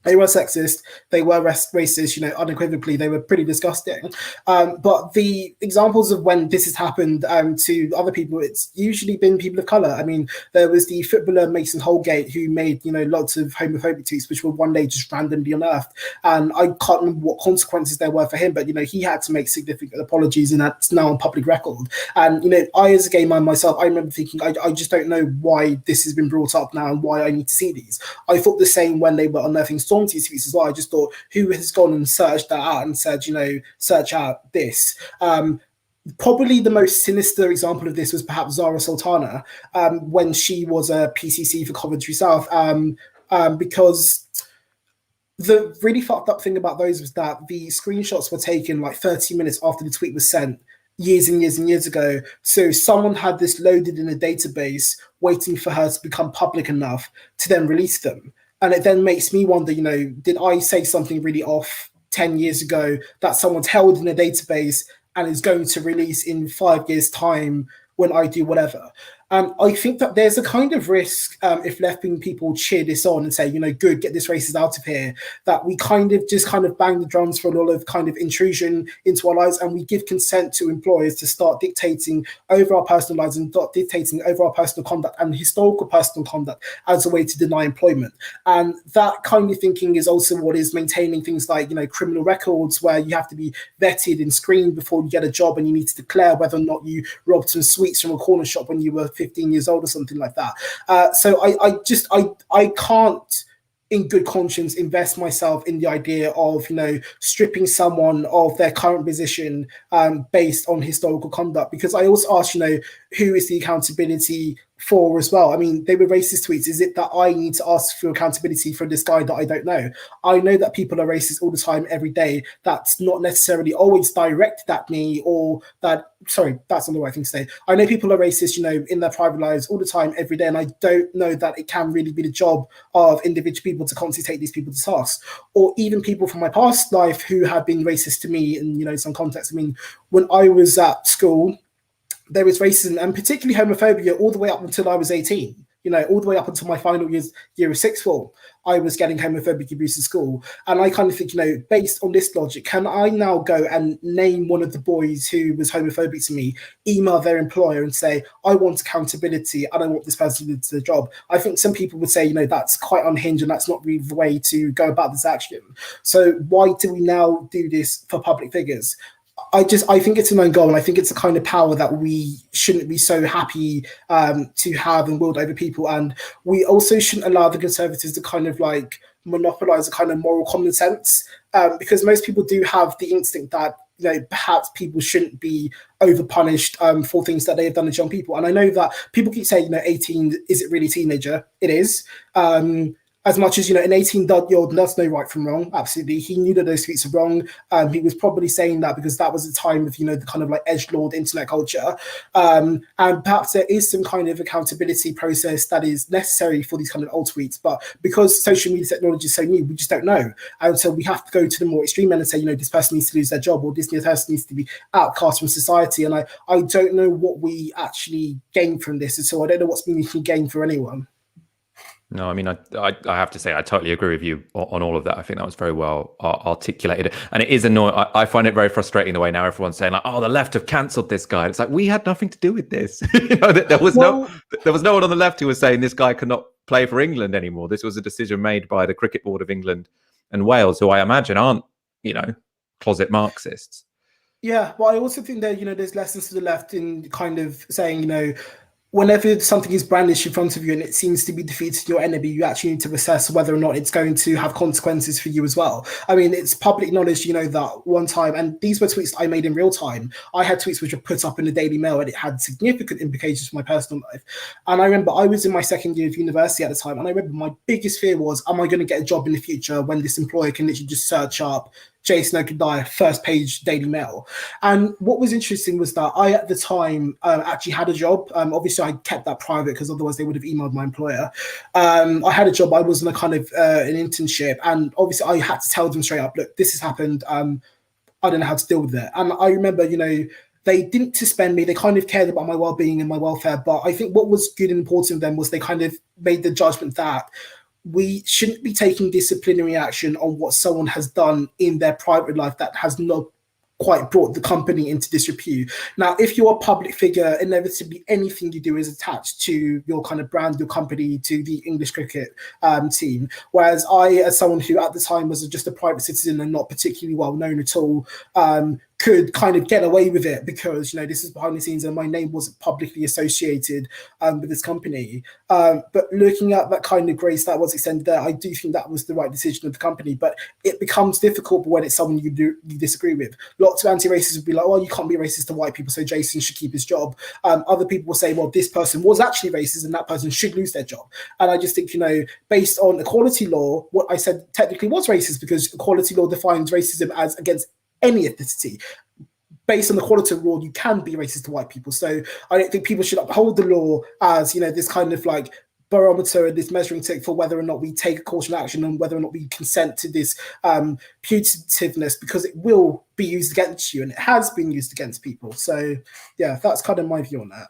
They were sexist, they were racist, unequivocally, they were pretty disgusting. But the examples of when this has happened to other people, it's usually been people of colour. I mean, there was the footballer Mason Holgate who made, lots of homophobic tweets, which were one day just randomly unearthed. And I can't remember what consequences there were for him, but, he had to make significant apologies, and that's now on public record. And, I, as a gay man myself, I remember thinking, I just don't know why this has been brought up now and why I need to see these. I thought the same when they were unearthing tweets as well. I just thought, who has gone and searched that out and said, search out this? Probably the most sinister example of this was perhaps Zara Sultana when she was a PCC for Coventry South, because the really fucked up thing about those was that the screenshots were taken like 30 minutes after the tweet was sent, years and years and years ago. So someone had this loaded in a database waiting for her to become public enough to then release them. And it then makes me wonder, did I say something really off 10 years ago that someone's held in a database and is going to release in 5 years' time when I do whatever? I think that there's a kind of risk if left-wing people cheer this on and say, good, get this racist out of here, that we kind of bang the drums for a lot of kind of intrusion into our lives, and we give consent to employers to start dictating over our personal lives and dictating over our personal conduct and historical personal conduct as a way to deny employment. And that kind of thinking is also what is maintaining things like, criminal records, where you have to be vetted and screened before you get a job, and you need to declare whether or not you robbed some sweets from a corner shop when you were 15 years old or something like that. So I can't in good conscience invest myself in the idea of stripping someone of their current position based on historical conduct, because I also ask who is the accountability for as well? I mean, they were racist tweets. Is it that I need to ask for accountability for this guy that I don't know? I know that people are racist all the time, every day. That's not necessarily always directed at me, or that, sorry, that's not the right thing to say. I know people are racist, in their private lives all the time, every day, and I don't know that it can really be the job of individual people to constantly take these people to task, or even people from my past life who have been racist to me in, some context. I mean, when I was at school, there was racism and particularly homophobia all the way up until I was 18. All the way up until my final year of sixth form, I was getting homophobic abuse in school. And I kind of think, based on this logic, can I now go and name one of the boys who was homophobic to me, email their employer and say, I want accountability, I don't want this person to do the job? I think some people would say, that's quite unhinged and that's not really the way to go about this action. So why do we now do this for public figures? I think it's an own goal, and I think it's a kind of power that we shouldn't be so happy to have and wield over people. And we also shouldn't allow the Conservatives to kind of monopolize a kind of moral common sense, because most people do have the instinct that perhaps people shouldn't be over punished for things that they have done as young people. And I know that people keep saying, 18, is it really teenager? It is. As much as, an 18-year-old does know right from wrong, absolutely. He knew that those tweets were wrong. He was probably saying that because that was the time of, the kind of like edgelord internet culture. And perhaps there is some kind of accountability process that is necessary for these kind of old tweets. But because social media technology is so new, we just don't know. And so we have to go to the more extreme end and say, this person needs to lose their job, or this person needs to be outcast from society. And I don't know what we actually gain from this. And so I don't know what's been gained for anyone. No, I mean, I have to say, I totally agree with you on all of that. I think that was very well articulated. And it is annoying. I find it very frustrating the way now everyone's saying, like, oh, the left have cancelled this guy. It's like, we had nothing to do with this. There was no one on the left who was saying this guy cannot play for England anymore. This was a decision made by the Cricket Board of England and Wales, who I imagine aren't, closet Marxists. Yeah, well, I also think that, there's lessons to the left in kind of saying, whenever something is brandished in front of you and it seems to be defeating your enemy, you actually need to assess whether or not it's going to have consequences for you as well. I mean, it's public knowledge, that one time, and these were tweets I made in real time. I had tweets which were put up in the Daily Mail and it had significant implications for my personal life. And I remember I was in my second year of university at the time, and I remember my biggest fear was, am I going to get a job in the future when this employer can literally just search up Jason Okundaye, first page Daily Mail. And what was interesting was that I, at the time, actually had a job. Obviously, I kept that private because otherwise they would have emailed my employer. I had a job. I was in a kind of an internship. And obviously, I had to tell them straight up, look, this has happened. I don't know how to deal with it. And I remember, they didn't suspend me. They kind of cared about my well-being and my welfare. But I think what was good and important to them was they kind of made the judgment that we shouldn't be taking disciplinary action on what someone has done in their private life that has not quite brought the company into disrepute. Now, if you're a public figure, inevitably anything you do is attached to your kind of brand, your company, to the English cricket team. Whereas I, as someone who at the time was just a private citizen and not particularly well known at all, could kind of get away with it because, this is behind the scenes and my name wasn't publicly associated with this company. But looking at that kind of grace that was extended there, I do think that was the right decision of the company. But it becomes difficult when it's someone you disagree with. Lots of anti-racists would be like, oh, you can't be racist to white people, so Jason should keep his job. Other people will say, well, this person was actually racist and that person should lose their job. And I just think, based on equality law, what I said technically was racist because equality law defines racism as against any ethnicity. Based on the equality law, you can be racist to white people. So I don't think people should uphold the law as, this kind of like barometer and this measuring stick for whether or not we take a course of action and whether or not we consent to this putativeness, because it will be used against you and it has been used against people. So yeah, that's kind of my view on that.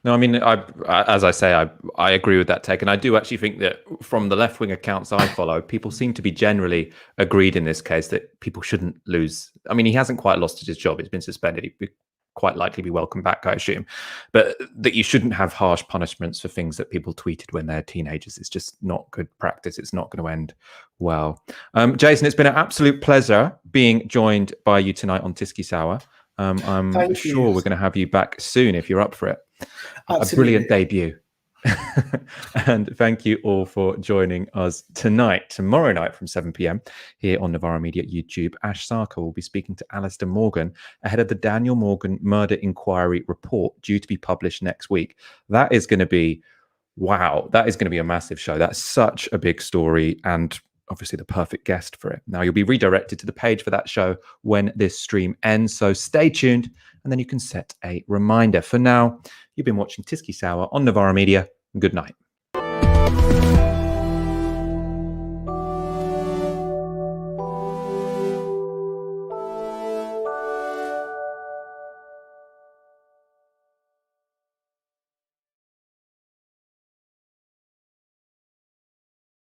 No, I mean, as I say, I agree with that take. And I do actually think that from the left-wing accounts I follow, people seem to be generally agreed in this case that people shouldn't lose. I mean, he hasn't quite lost his job. He's been suspended. He'd quite likely be welcomed back, I assume. But that you shouldn't have harsh punishments for things that people tweeted when they're teenagers. It's just not good practice. It's not going to end well. Jason, it's been an absolute pleasure being joined by you tonight on Tysky Sour. I'm sure we're going to have you back soon if you're up for it. Absolutely. A brilliant debut. And thank you all for joining us tonight. Tomorrow night from 7 p.m. here on Novara Media YouTube, Ash Sarkar will be speaking to Alistair Morgan ahead of the Daniel Morgan murder inquiry report due to be published next week. That is going to be, wow, that is going to be a massive show. That's such a big story and obviously the perfect guest for it. Now you'll be redirected to the page for that show when this stream ends. So stay tuned and then you can set a reminder. For now, you've been watching Tysky Sour on Novara Media. Good night.